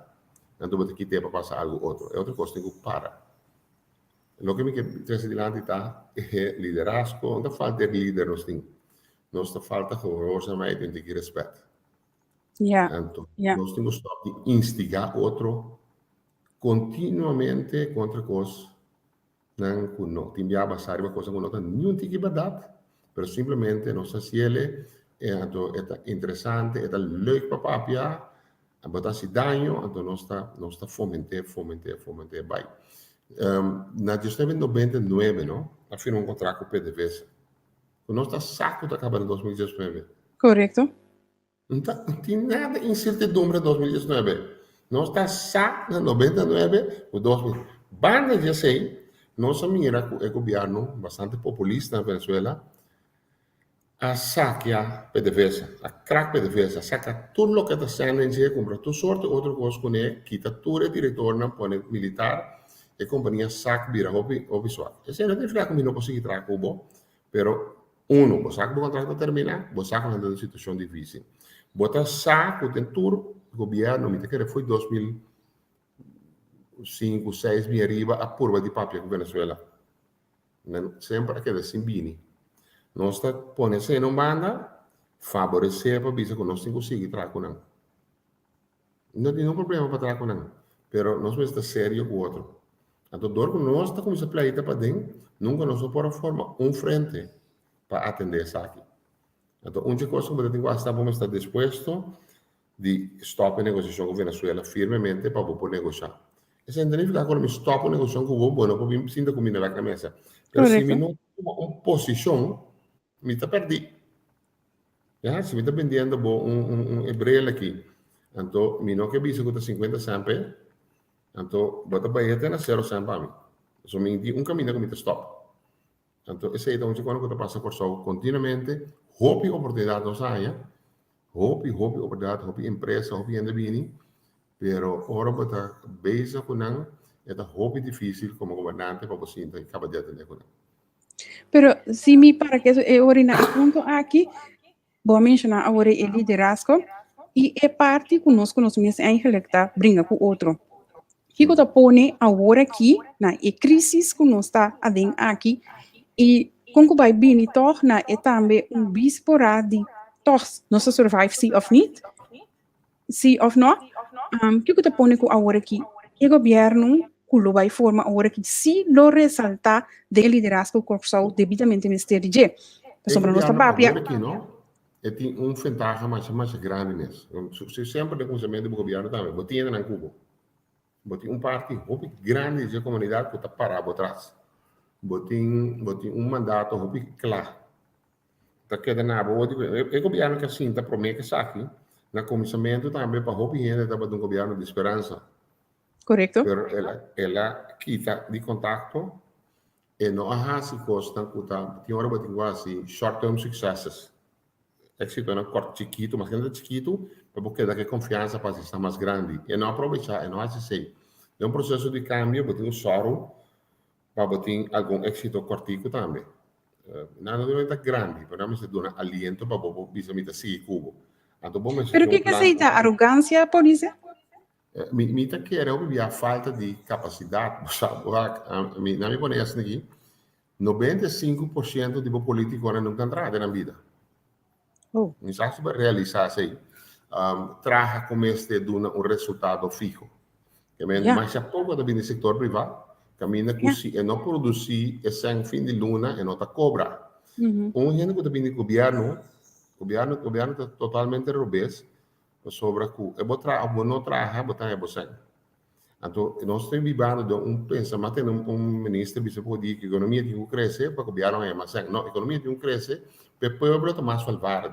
Então, vou ter que ter para passar algo outro. É outra coisa que para. O que me quer trazer adiante está é liderazgo. Não falta de líder, nós falta rigorosamente de que respeito. Yeah, Então, yeah. nós temos que instigar outro continuamente contra coisas que não tem a basar uma coisa que não tem nenhum tipo de verdade, mas simplesmente não sei se ele é interessante, é leuk para papia, botar se danho, então não está fomentar, vai. Na gestão de 99, não? Afinal, um contrato com o PDVSA. Não está saco de acabar em 2019. Correto. Não tem nada incertidumbre em 2019. Não está saco em 99 o 2000. Banda já sei, nós mira o governo bastante populista na Venezuela a saquear PDVSA, a crack PDVSA, saca tudo o que está sendo em dia, compra tudo sorte, outra coisa com ele, quita tudo o diretor, não põe militar, e a companhia saca, vira o visual. Esse não tem que não conseguir trazer Cuba, pero o saco do contrato termina, o saco na situação difícil. Bota saco, tem tudo, o governo, me que foi 2005, 2006, me arriba a curva de papel com Venezuela. Sempre aquela simbini. Nós está pondo se não banda, favorecer para bisa que nós temos que conseguir trazer com não. Não tem nenhum problema para trazer com não. Pero nós vamos estar sério com o outro. Então, dor que nós está começando a pleita para dentro, nunca nós vamos formar frente para atender isso aqui. Então, uma coisa que eu tenho que estar, vamos estar disposto de stop a negociação com a Venezuela firmemente para poder negociar. Isso não significa que eu stop a negociação com o bueno, porque me sinto comigo na mesa. Mas se eu não tomo uma posição, me está perdido. Se me está vendendo hebreu aqui, então, me não quer dizer que está 50 sempre, então, bota para ele na 0 sempre para mim. Então, me caminho que me está stop. Então, esse é então que eu passo por só continuamente, hope oportunidade nos há, hope oportunidade, hope empresa, hope endebini, pero ora bota beza com não, é hope difícil como governante para você então acaba de atender com não. Pero se me para que eu orina ponto aqui, vou mencionar agora o liderazgo e é parte conosco nós mesmos eigenlijk tá brinca com outro. Que eu tá pone agora aqui na e crise que nós está aqui e como vai bem toch na é também bispora de toch nós survive sim of niet, sim of não. Que eu tá pone com agora aqui o governo que vai formar agora que se lo resalta de liderazgo corporal devidamente ministerial. Sobre nossa papia. Aqui, não? É tem vantagem mais grande nisso. Se sempre o pensamento do governo também, botinha na Cuba. Botinha parte grande da comunidade que está parado atrás. Botinha mandato claro. Tá queda na boa, o governo que assim está promete que aqui, na comissamento também para o gente estava um governo de esperança. Correto. Pero ela quita de contato e não há se costa que tem hora botinha quase short term successes. Éxito é corto chiquito, mas quando é chiquito, porque dá que confiança para estar mais grande. E não aproveitar, e não assim. É um processo de cambio, botar um soro, para botar algum éxito cortico também. Nada de muito grande, mas dá um aliento para você me seguir cubo. Pero que aceita arrogância, pode ser? Me quer a falta de capacidade, sabe? Na minha ponência aqui, 95% de políticos não entrada na vida. Oh, Não sabe se vai realizar assim. Traga com este de um resultado fijo. yeah, Mas há pouco também no setor privado, caminha com yeah. se não produzir esse fim de luna e não está cobra. Mhm. Gente que também o governo está totalmente robês sobre que não traga, botar você. Então, nós estamos vivendo de pensamento de ministro que pode dizer que a economia tem que crescer para o governo é mais. Não, a economia tem que crescer para o povo está mais salvado.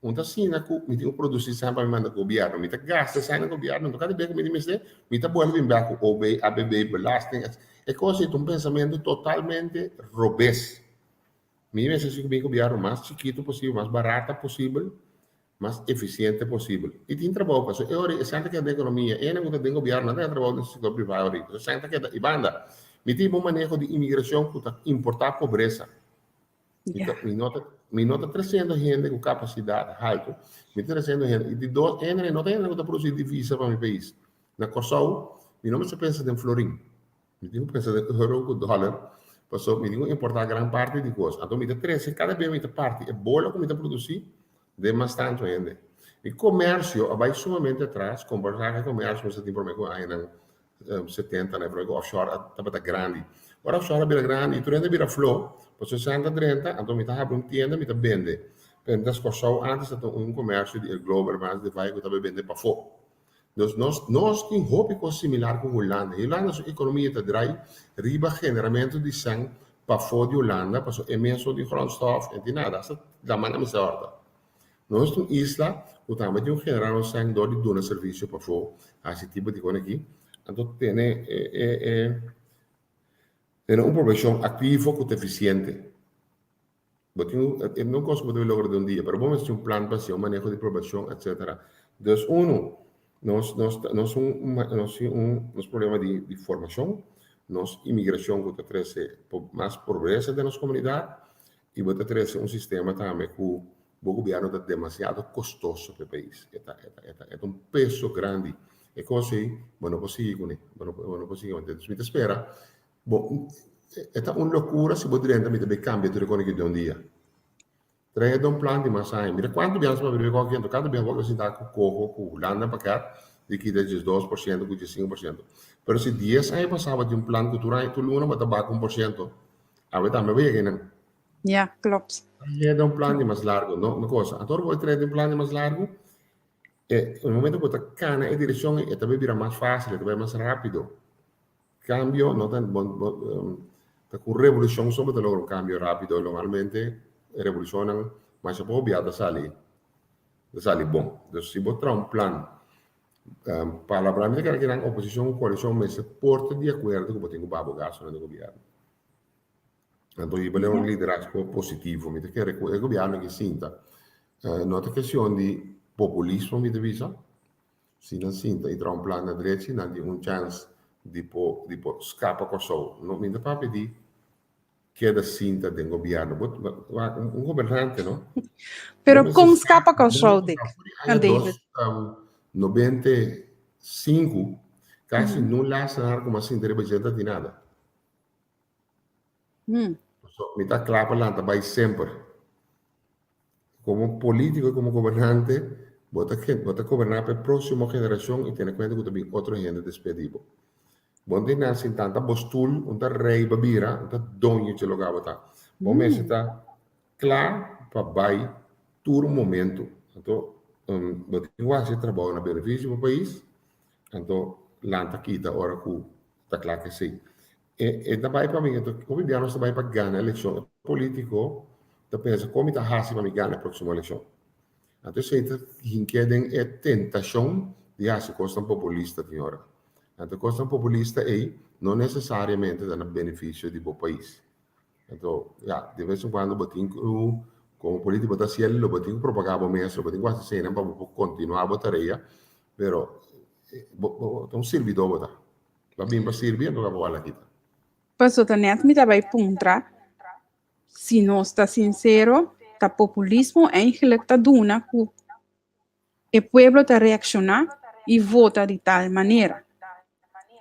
Então, assim, me tem que produzir sempre para o governo, me tem que gastar sempre no governo, então cada vez que me diz, me tem que voltar bem com o ABB, belasting, é coisa de pensamento totalmente robês. Me diz que o governo mais chiquito possível, mais barato possível, mais eficiente possível. E tem trabalho, porque eu sempre que a economia, eu não tenho governo, não tenho trabalho no setor privado, eu sempre que a banda, me tem um manejo de imigração para importar pobreza. Yeah. Me nota 300 gente com capacidade alta, me 300 gente, e de dois, não tem nada para produzir divisa para o meu país. Na Corsol, me não se pensa em florim, me digo pensa em euro com dólar, passou, me digo importar grande parte de coisas. Então, me dá 13, cada vez me dá parte, é bola que me dá produzir, de mais tanto ainda. E comércio, vai sumamente atrás, conversar com comércio, você tem problema com 70, né, porque offshore estava grande. Agora offshore vira grande, e tu ainda vira flow, você 60, 30, então me está abrindo tienda, me está vende. Pentas corsão antes de comércio de global, mas de vai que estava vende para fora. Dus nós temos roupa similar com a Holanda. A Holanda, sua economia está drai, riba generamento de sangue para fora de Holanda, para a emissão de grondstof, e de nada. Da maneira mais horta. Nós temos isla, o tamanho de generar sangue de donar serviço para fora, esse tipo de coisa aqui. Então, tem uma profissão ativa e eficiente. Não consigo lograr de um dia, mas vamos ter um plano para ser manejo de profissão, etc. Então, nós problema de formação, nós imigração que traz mais pobreza da nossa comunidade e que traz sistema também que o governo está demasiado custoso para o país. É peso grande. É coisa, não consigo, não consigo. Então, me espera. Bom, é uma loucura se você também cambia tudo com de um dia. Traga um plano de massa. Mira quanto bem para viver qualquer coisa, cada bem qualquer cidade com coco, com landa para cá, de que de 2%, de 5%. Mas se 10 anos passava de um plano cultural, tu não vai tabar com 1%. A ver, também vai aqui, Ja, klopt. é um plano de mais largo, não coisa. Então, vou trazer um plano de mais largo. No momento que você cana a direção, também vira mais fácil, também mais rápido. Cambio, não tem com revolução só para lograr um cambio rápido. Normalmente, revolucionam, mas a pobreza sale bom. Então, se botar um plano, para a que a oposição, a coalição, mas se porta de acordo com o que tem o babo gasto no governo. Então, isso é um liderazgo positivo. Me que o governo que sinta, não é questão de populismo, me divisa. Se não sinta e traz um plano na direita, não tem chance de escapar com o sol. Não me dá para pedir que é da cinta do governo. Um governante, não? Pero kung escapa ka show, Dick, David. David. 95, quase não lastra nada como assim, de representa de nada. Me está claro para lá, vai sempre. Como político e como governante, bota governar para a próxima geração e ter em conta que também outra gente despedido. Bom, tem assim tanta postura, rei babira, donho de lugar botar. Bom, mas está claro para vai todo momento. Então, eu acho que trabalho na benefício para o país. Então, lá aqui está hora que está claro que sim. E também para mim, então, como governo também para ganhar a eleição político, então pensa como está fácil para mim ganhar a próxima eleição. Então, se querem a tentação de fazer coisa populista, senhora. Então, coisa populista é não necessariamente dá benefício do país. Então, de vez em quando, como político, botar cielo, botar propagar o mesmo, botar quase cena para continuar a tarefa, mas um servidor botar. Va bem para servir, não vai lá aqui. Paso tanet mi daarbij puntra, se nós está sincero, tá populismo eigenlijk tá duna que o pueblo tá reaccionar e vota de tal maneira.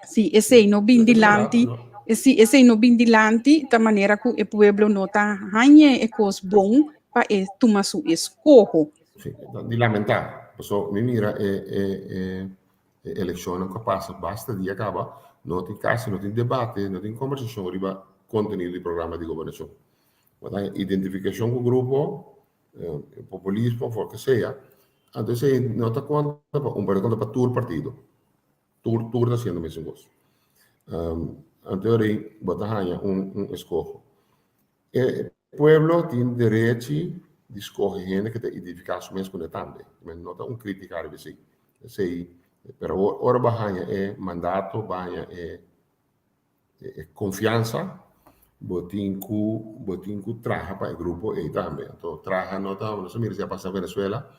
Se esse não bem dilante, esse no bindilanti, da maneira que o pueblo nota hanye e cos bom para tomar su escojo. Sì, di lamentare. Mi mira elezione che passa, basta di acaba, non in casi, non in debate, non in conversazione, riba contenuto di programma di governazione. Ma identificazione con gruppo, populismo, quel che sia, entonces nota conta, un per conta para tour partido. Tour da siendo messo in corso. Anteori, botahanya, un escojo. E pueblo tem direito de escolher gente que te identificar su mesmo com também. Mas não tá criticar isso. Sei, pero ora bahanya é mandato, bahanya é confiança, botin ku traja para o grupo e também. Então traja nota, não sei se passa na Venezuela,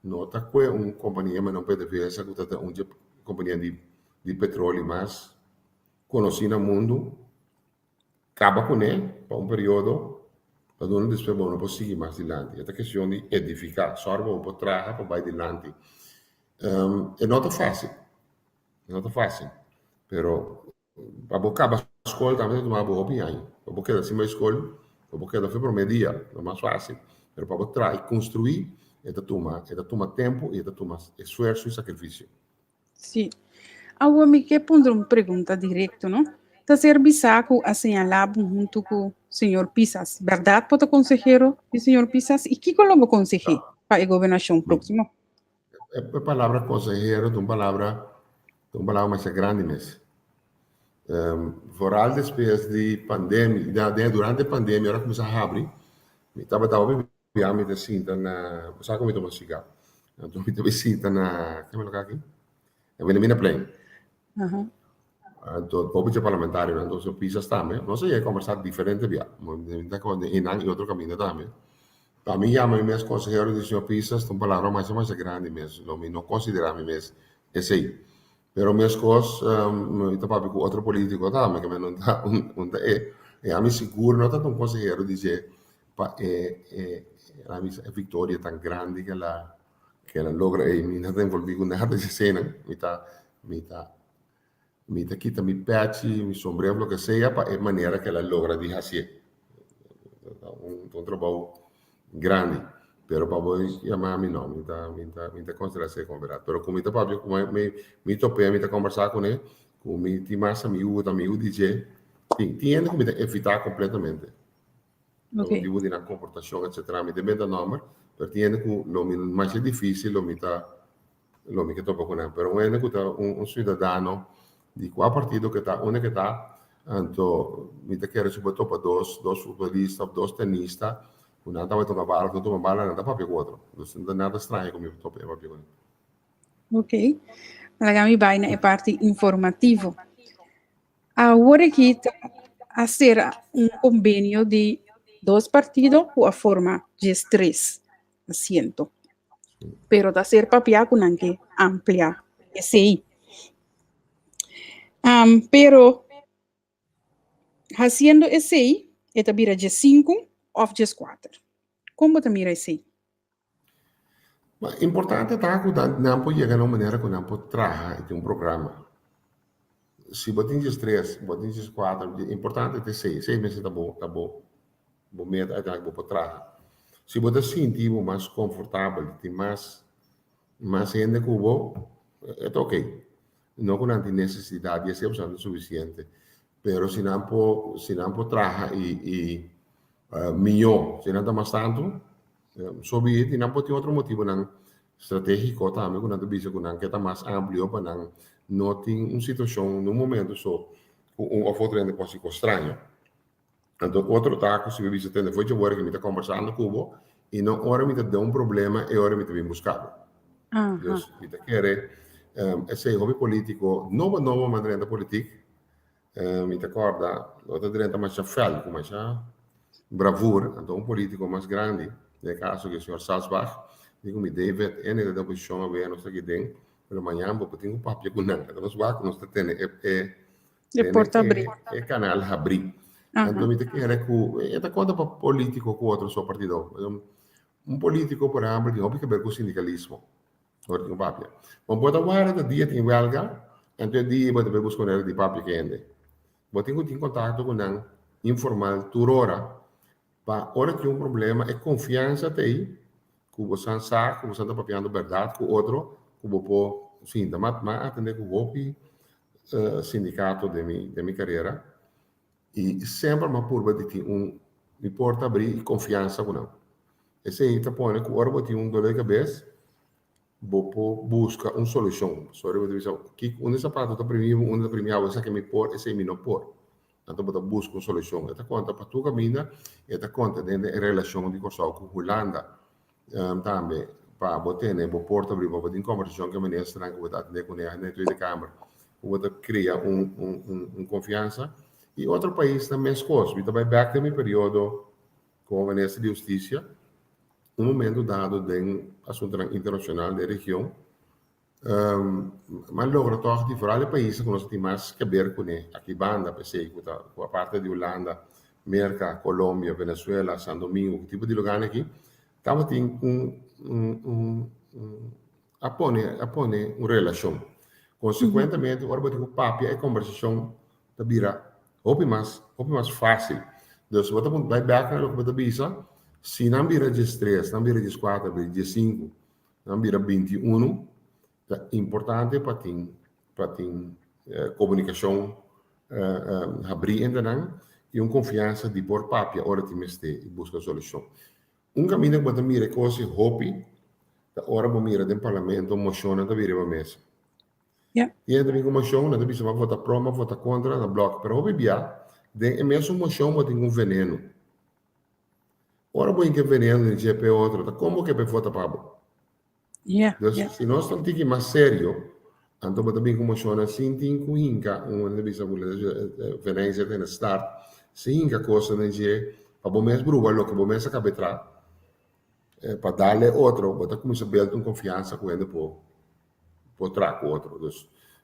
nota que companhia, mas não pode ver essa que uma companhia de petróleo mais conhecida no mundo, acaba com ele para período. Ma non dispero non possiamo mais adiante. È una questione di edificare, sorbo un po' traga, poi vai adiante. È not facile, però a bocca a scuola también non avevo opinione. A bocca da cima scuola, a bocca da febbre media, non è facile, però para poter construir è da toma tempo e da toma esforço e sacrificio. Sì. Agora me quer pôr uma pergunta direta, não? Tá serviçaco a señalado junto com o senhor Pisas, verdade, poto consejero e senhor Pisas? E que coloco conseje para a governação próxima? A palavra consejero é uma palavra mais grande mesmo. Vooral depois de pandemia, durante a pandemia, ora começou a abrir, me estava me sinta na, sabe como eu estou musical? Então me sinta na, como é que é aqui? Na Wilhelmina Plain. Então, público parlamentar, então se Pisas também, não sei, é conversar diferente via, em outro caminho também. Para mim, a minha consejero de senhor Pisas, uma palavra mais grande mesmo, não considerar-me mesmo, esse aí. Pero minhas coisas, eu papo com outro político também, que não está, a mim seguro, não está um consejero dizer, a vitória tão grande que ela logra, e me não envolvi com nada de cena, me quita mi patch, mi sombrero, lo que sea, para maneira que ela logra de fazer. Um trabalho grande, pero para vos chamar a mim não, me tá consideração como verdade. Pero como está papo, como me topei, me tá conversar com ele, com me tem mais amigo DJ, tem como evitar completamente. Okay. Digo de na comportação, etc. Me depende do número, pero tem que lo mais difícil, lo me que topa com ele. Pero ele que tá um cidadão de qual partido que está, onde que está, então me te quero sobretudo para dois futbolistas, dois tenistas, uma estava tomando bala, não dá para pegar outro. Não é nada estranho como eu estou pegando. Ok. Agora vai na parte informativa. Agora que a ser convênio de dois partidos com a forma de 3 asientos. Pero da ser papia com que ampliar esse aí. Pero haciendo esse aí, esta mira de 5 ou de 4. Como te mira esse aí? Mas importante tá que não pode chegar de uma maneira que não pode trabalhar em programa. Se botar de 3, botar de 4, importante é ter 6 meses tá bom. Bom medo até que pode trabalhar. Se botar sentido mais confortável, tem mais gente que vou, é ok. Não com necessidade, é 100% suficiente. Pero se não pode trabalhar e melhor, se não está mais tanto, sobre não pode ter outro motivo não estratégico também, quando a bisa quando que está mais amplo para não ter uma situação no momento só um outro pode ser estranho. Então outro taco se bisa tende foi de agora que me está conversando com o e não hora me dá problema e hora me está bem buscado. Então me está querer esse hobby político não maneira política me está acorda outra direita mais fel como já bravura, então político mais grande, no caso que o senhor Salzbach, digo-me, David, ele da oposição a ver, não sei o que tem, mas amanhã vou ter papel com nada, então nós vamos ter é canal abrir. Então, me tem que ver que é conta para político com outro só partido. Político, por exemplo, tem que ver com o sindicalismo, agora tem papel. Mas pode agora, dia tem huelga, então dia pode ver buscar ele de papel que ande. botem em contato com um informal turora. Para hora que um problema é confiança tem, que você sabe, que você está papiando verdade, com o outro, que você sim, mas atender com o sindicato de minha carreira, e sempre uma curva de ter me porta abrir confiança com não. Esse aí está pondo que hora você tem dor de cabeça, você busca uma solução. Só eu vou dizer, que onde sapato está primeiro, onde está primeiro, essa que me por, esse me não por. Então, você busca uma solução. Esta conta para tu caminha, esta conta dentro da relação de coisa com Holanda, também, para você, né, você porta abrir, você tem conversação que a ministra, que você atende com ela, dentro da Câmara, você cria confiança. E outro país também as coisas. Eu também back no período com a ministra de Justiça, um momento dado de assunto internacional da região, mas logra toch die vooral países que nós temos mais que ver com aqui banda, pensei, com a parte de Holanda, América, Colômbia, Venezuela, São Domingo, que tipo de lugar aqui, estava tem apone uma relação. Consequentemente, agora botar o papo e a conversação da vira mais fácil. Então, se você vai back na que você visa, se não vira de 3, não vira de 4, vira de 5, não vira 21, é importante para ter comunicação abrir ainda e uma confiança de por papia hora que me e busca solução. Um caminho que você mira coisa hobby, da hora você mira do parlamento, moção da vira para mesa. E ainda tem uma moção, não tem uma vota pró, uma vota contra, na bloco, para hobby bia, é mesmo moção você tem veneno. Ora você tem veneno de GP outro, como que vota para então, se nós estamos aqui mais sério, então também como chama assim, tem que hinca, uma vez a Veneza tem start, se hinca coisa né que para o mês bruba, lo que o mês acaba de para darle outro, botar como se bela com confiança com ele por traco outro. Então,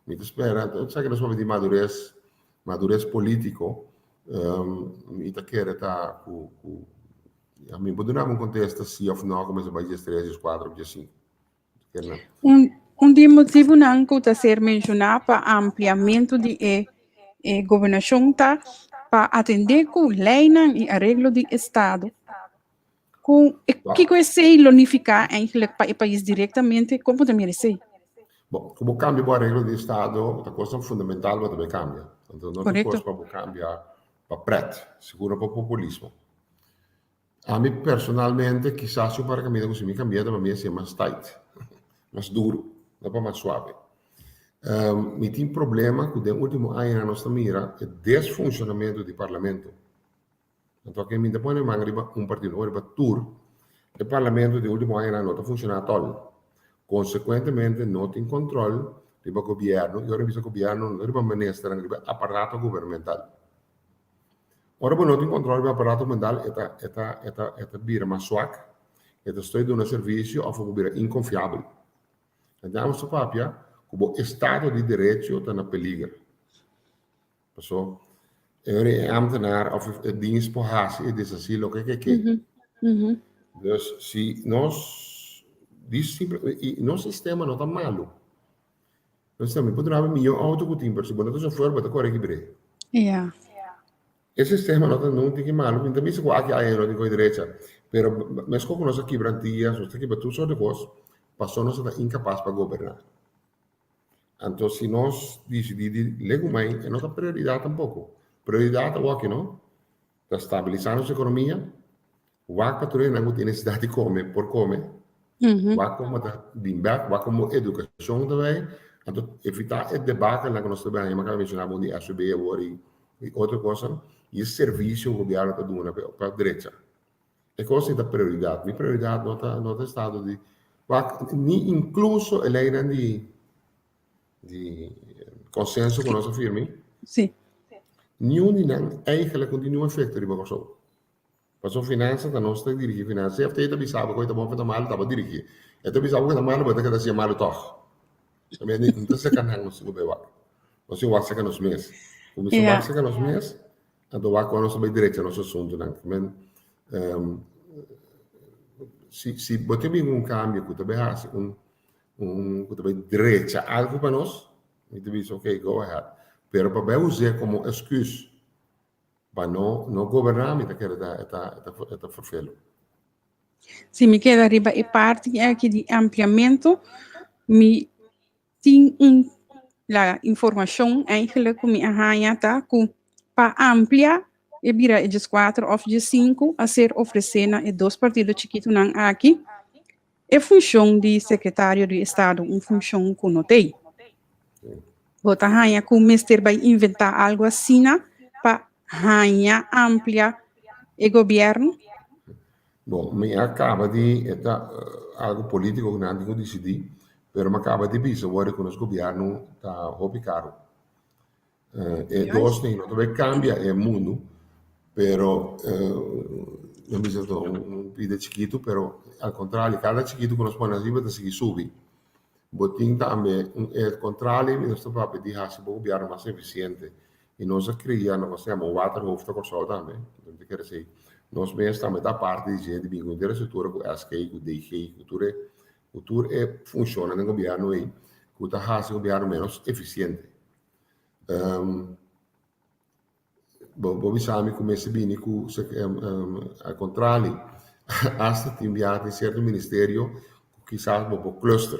me espera, então sabe que nós vamos de madurez político, e tá querer tá a mim pode dar um contexto se of não começa a dia 3, dia 4, dia 5. Um motivo não que ser mencionado para ampliamento de governação tá para atender com lei e arreglo de Estado. Que coisa é unificar eigenlijk para o país diretamente, como também sei. Bom, como cambia o arreglo de Estado, a coisa fundamental vai também cambia. Então, não tem coisa para cambiar para preto, seguro para populismo. A mim, personalmente, quizás o para caminhar com me cambiar, para mim é mais tight, mais duro, não para mais suave. Me tem problema que, no último ano, na nossa mira, é desfuncionamento do parlamento. Então, aqui me põe um partido, para tour, o parlamento do último ano não está funcionando todo. Consequentemente, não tem controle do governo, e agora o governo não é ministro, é aparato governamental. Ora, não tem controle do aparato governamental, é vira mais suave, é estou dando serviço, ou vira inconfiável. Então, vamos papia, como Estado de Direito está na peligro. Passou? É ambtenaar of het dienst por haast, het is assim, o que é. Então, se nós nosso sistema não está malo. Nós também podemos melhor autocultivo, se você não for, você corre que bre. Esse sistema não tem que malo, então também se aqui aí não tem coisa direita, mas como nós aqui brandias, nós aqui para tudo só de coisas, passou nós está incapaz para governar. Então, se nós decidimos legumai, é nossa prioridade tampouco. Prioridade é o que não? Está estabilizando a economia, o que para não tem necessidade de comer, por comer. O como está bimbac, o como educação também, então evitar o debate lá que nós também mas mencionamos de SB e outra coisa, e esse serviço o governo está dando para a direita. É coisa da prioridade. Minha prioridade não está estado de, nem incluso a lei de consenso com nossa firme. Sim. Nenhum de nós eigenlijk continua efeito de bagulho. Passou finanças, da nossa dirigir finanças. Eu até sabe que está bom para mal, estava dirigir. Eu até sabe que está mal, mas que está mal toch. Também não está secando nos governos. Nós vamos secar nos meses. Como se vai secar nos meses, então vai com a nossa direita, nosso assunto, não. Se você tem um cambio que também há que também direita algo para nós, então diz ok, go ahead. pero para usar como excusa para não governar, me quer esta vervelo. Se me queda arriba e parte aqui de ampliamento, me tem la informação eigenlijk me arranha tá com para ampliar e vira de 4 ou de 5 a ser oferecida e 2 partidos chiquitos não aqui é função de secretário de Estado, uma função que não tem. Bota arranha com o mestre vai inventar algo assim para arranha amplia o governo. Bom, me acaba de algo político que não decidi, pero me acaba de dizer agora que o nosso governo está muito caro. Dois tem, não cambia o mundo, pero não me sinto pide chiquito, pero al contrário, cada chiquito que nós põe acima tem que subir. Botin também, o contrário, nós estamos para pedir a o governo mais eficiente. E nós criamos, nós temos o waterhoofd com o também, então quer dizer, nós mesmos estamos da parte de gente que tem setor com SK, com DG, cultura funciona no governo aí, que está o governo menos eficiente. Bom, sabe como esse bem que ao contrário, hasta te enviar em certo ministério, quizás por cluster.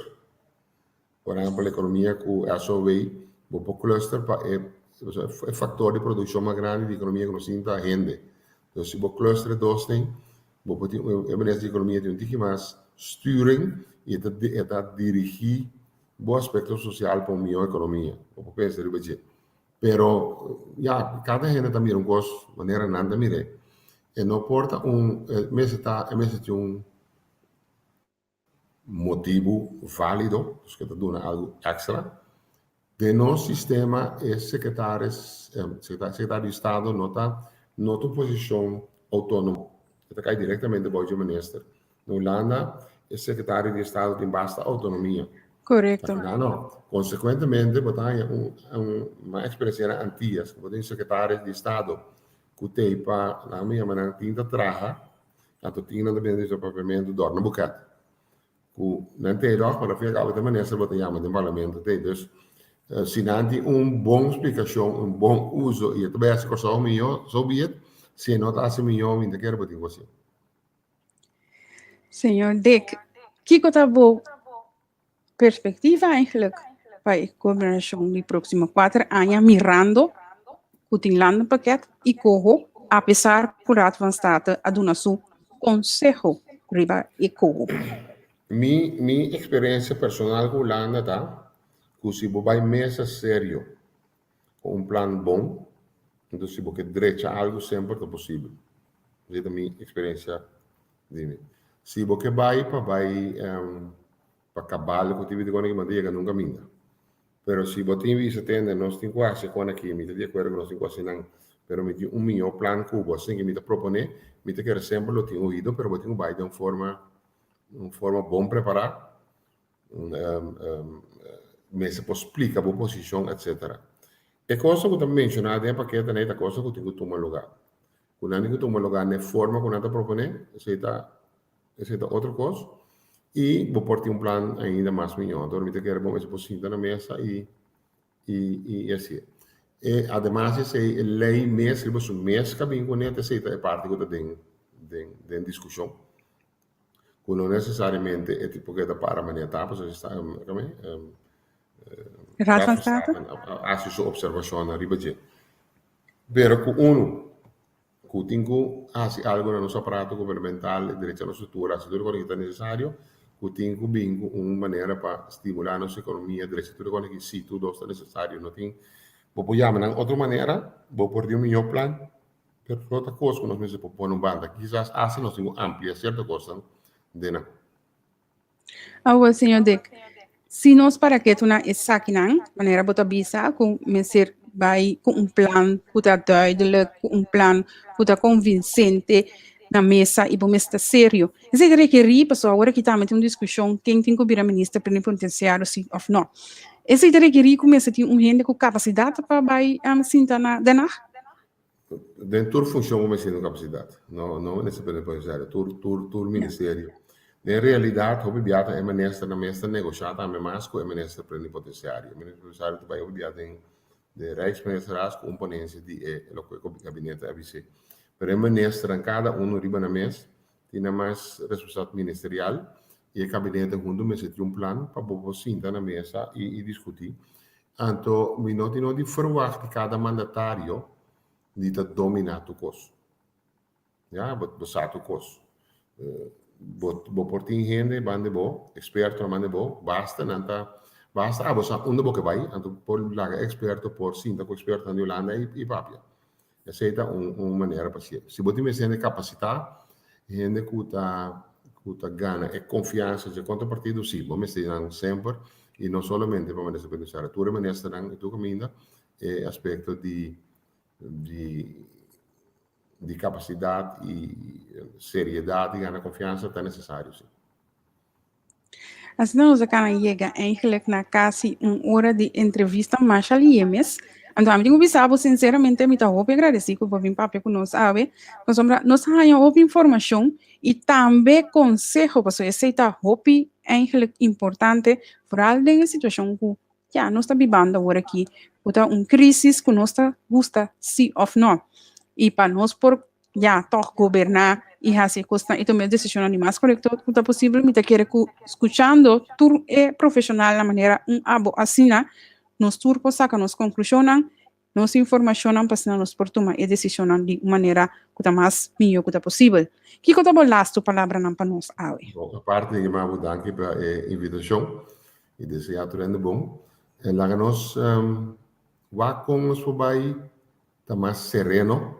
Por exemplo, a economia com a SOV, por cluster é fator de produção mais grande de economia que nós temos a renda. Então, se o cluster dois tem, a maneira de economia tem um pouco mais sturing e está dirigir o aspecto social para a minha economia. Ou pensar em budget. Pero, cada gente também um gosto, maneira nada mire. E não importa mês tem um motivo válido, que está dando algo extra, de nosso sistema secretário de Estado não está em posição autônoma. Está cai diretamente para o ministro. Na Holanda, o secretário de Estado tem basta autonomia. Correto. Não. Consequentemente, botar uma experiência antiga, que tem secretários de Estado que tem para a minha maneira tinta traja, a tinta depende do departamento do orna bocado. Não tem dó, para ficar de maneira se botar chama de parlamento, tem dus se não tem boa explicação, bom uso e também essa coisa o melhor, soube se não está assim melhor, ainda quero botar você. Senhor Dick, que coisa boa perspectiva eigenlijk para a governação de próxima 4 anos, mirando o Tinland pakket e corro, apesar por avançado a do nosso conselho riba e corro. Minha experiência personal com a Holanda tá, que se você vai mais sério com plano bom, então se você derecha algo sempre é possível. Essa é a minha experiência de mim. Se você vai para acabar com o tipo de coisa que mantém nunca minta. Pero se você tem visto tende nós temos quase com aqui, me de acordo que nós temos quase não, pero me tem melhor plano que você que me te propõe, me te quer sempre lo tenho ouvido, pero você vai de uma forma bom preparada, me se explica a posição, etc. E coisa que eu também mencionei, é paquete, né, coisa que eu tenho que tomar lugar. Quando eu tenho que tomar lugar na forma que eu te propõe, essa é outra coisa. E vou pôr um plano ainda mais melhor. Então, eu quero bom esse posição na mesa e assim. E, además, essa lei mesmo, se o mês que vem com essa é parte que eu tenho de discussão. Que não necessariamente é tipo que é para amanhã, tá? Porque está Raad van State? Als je observação na riba de. Pero que tem que fazer algo no nosso aparato governamental, direito à estrutura, a tudo que é necessário, que tem que vir uma maneira para estimular a nossa economia, direito a tudo que sim, tudo está necessário, não tem. Vou apoiar, mas de outra maneira, vou pôr um melhor plano, pero outra coisa que nós mesmos propomos no banda, quizás assim nós temos amplia certa coisa de não. Ah, senhor Dick, se nós para que tu na isakinan, maneira bota bisa com messer vai com plan que está duidelijk, com plan que está convincente na mesa e bom está sério. Isso é que ri, pessoal, agora que estamos tendo discussão, quem tem que vir a ministra plenipotenciário, sim ou não. Isso é que ri, começa a ter gente com capacidade para vai sentar na denar. Dentro função como sendo capacidade, não nesse plenipotenciário, todo ministério. Na realidade, o bibiata é ministra na mesa negociada, a mais com o ministra plenipotenciário. O ministro plenipotenciário vai obrigar de Rijksministeraars componência de o gabinete ABC. Pero o ministro em cada riba na mesa tem mais responsabilidade ministerial e o gabinete junto me tem plan para poder sentar na mesa e discutir. Então, we não tem de verwacht de cada mandatário de dominar o curso. Ja, besat o curso. Bo portin gente, bande bo, experto mande bo, basta você onde boca vai, então por lá experto por cinta com experto na Holanda e papia. Essa é uma maneira para ser. Se você me sente capacidade, gente que tá gana e confiança de quanto partido sim, vamos estar sempre e não somente para me pensar, tu remanesce e tu caminha aspecto de capacidade e seriedade e gana confiança está necessário sim. Assim, nós acabamos chega eigenlijk na quase hora de entrevista mais aliemes. Então, a gente sabe, sinceramente, me está muito agradecido por vir para conosco, sabe? Nós temos informação e também conselho, porque isso está muito importante, para a situação que já nós estamos vivendo agora aqui, uma crise que nós gusta sim ou não. E para nós, por já toch governar e assim custa e tomar decisão mais correta que possível, me querer escutando tur profissional na maneira abo assina nos turpo saca nos conclusões nos informações para nos por tomar a decisão de maneira que mais melhor que possível. Que coisa boa last palavra não para nós aí. Bom, a parte de mais danke para a invitação e desejar tudo bom. E lá nós vai com nós vai tá mais sereno.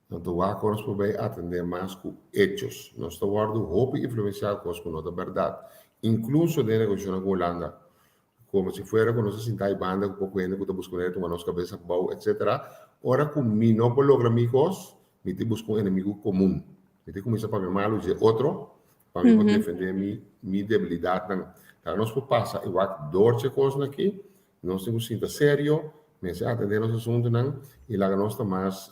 Então, vai com nós vai atender mais com hechos. Nós estamos guardando roupa influenciar com a verdade. Incluso de negociação com a Holanda. Como se fuera con nosotros sentar banda, un poco gente que está buscando tomar nuestra cabeza, etc. Ahora, con mi no por lograr amigos, me te busco un enemigo común. Me te comienza para mi malo y otro, para mí poder defender mi debilidad. Então, nós passa, eu acho, dois coisas aqui, nós temos que ser sério, mas atender nosso assunto, e lá nós estamos mais,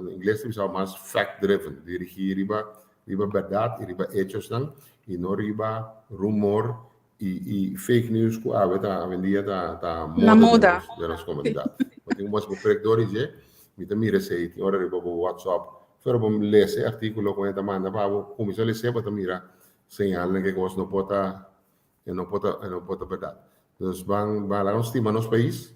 em inglês, temos mais fact-driven, dirigir riba verdade, riba hechos, e não riba rumor, e fake news que a vendia da moda da nossa comunidade. Eu tenho umas propriedades de me também receita, ora riba o WhatsApp, pero vamos ler esse artigo com essa manda para começar a ler sempre também señal que coisa não pode verdade. Então vão lá nós estima nosso país,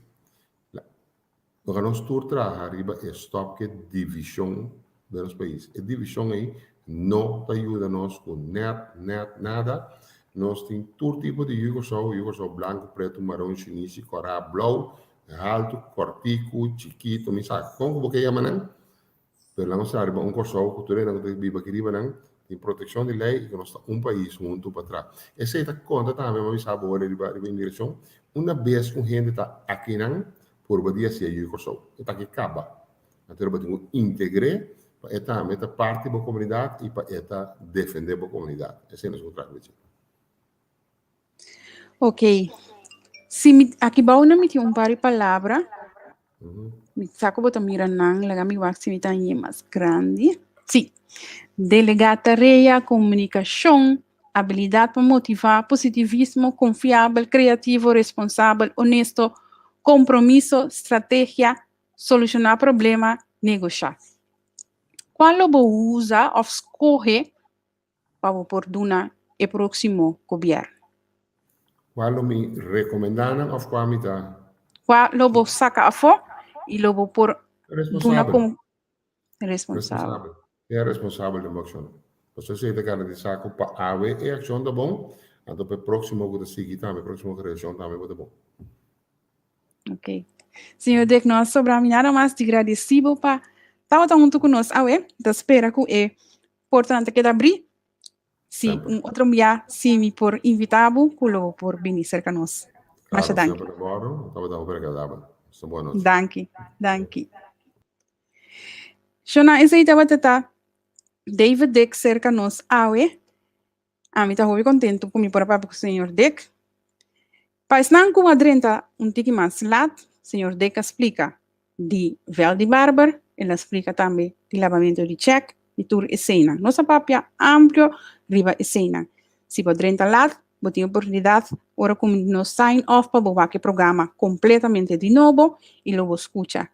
nós tour trabalhar riba stop que divisão do nosso país. A divisão aí não ajuda nós com nada. Nós temos todo tipo de Yugoslavo branco, preto, marrom, chinês, corá, blau, alto, cortico, chiquito, me sabe? Como que chama, não? Pelo menos sabe, um Kosovo, cultura, não tem biba que riba, não? Tem proteção de lei, que nós estamos país junto para trás. Essa é a conta também, mas sabe, agora riba em direção. Uma vez que a gente está aqui, não? Por badia se Yugoslavo. Está aqui acaba. Então, eu integrar para parte da comunidade e para defender a comunidade. Esse é o nosso trabalho. Ok. Se aqui bom não me tinha par de palavra, me saco botar mira nang, laga mi wax me tá mais grande. Sim. Delegar tarefa, comunicação, habilidade para motivar, positivismo, confiável, criativo, responsável, honesto, compromisso, estratégia, solucionar problema, negociar. Qual você usa ou escolhe para oportunar o próximo governo? Qual me recomendaram ou qual me dá? Qual você saca a fo e lobo por Responsável. como responsável. É responsável da ação. Você sei que cara de saco para a e ação tá bom. Então para o próximo que seguir também, próximo reação também vai bom. Ok. Senhor Dick, nós sobramos nada mais de agradecido para estar junto conosco. Da espera que é importante que abrir. Se outro dia, se me por invitado, culo por vir cerca nós. Mas danke. Danke. Shona, esse aí tá David Dick cerca nós. A mim tá muito contente com me por papo com o senhor Dick. Para não com a drenta tiki mais lat, senhor Dick explica de vel de barber, ele explica também de lavamento de check, de tour escena. Nossa papia amplo riba escena. Se por drenta lat, vos tiene oportunidad ahora como no sign off para bobar que programa completamente de nuevo y luego escucha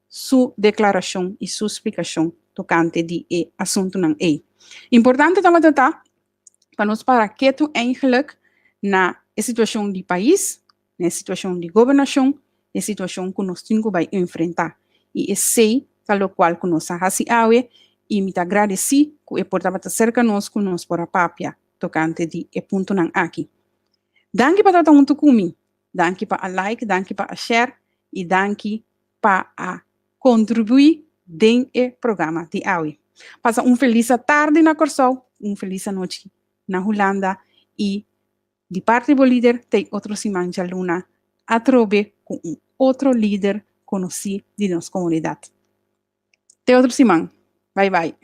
su declaración y su explicación tocante de asunto nan Importante também tratar para nós para que tu eigenlijk na situação de país, na situação de governação, na situação que nós temos que enfrentar. E esse tal qual que nós fazemos e me agradeci que é por estar cerca nós com nós por a papia tocante de ponto nan aqui. Danke para estar junto comigo. Danke para a like, danke para a share e danke para a contribuir dentro do programa de hoje. Passa feliz tarde na Corsol, feliz noite na Holanda e de parte do líder tem outro Simanja Luna a trobe com outro líder conhecido de nossa comunidade. Tem outro Simão. Bye bye.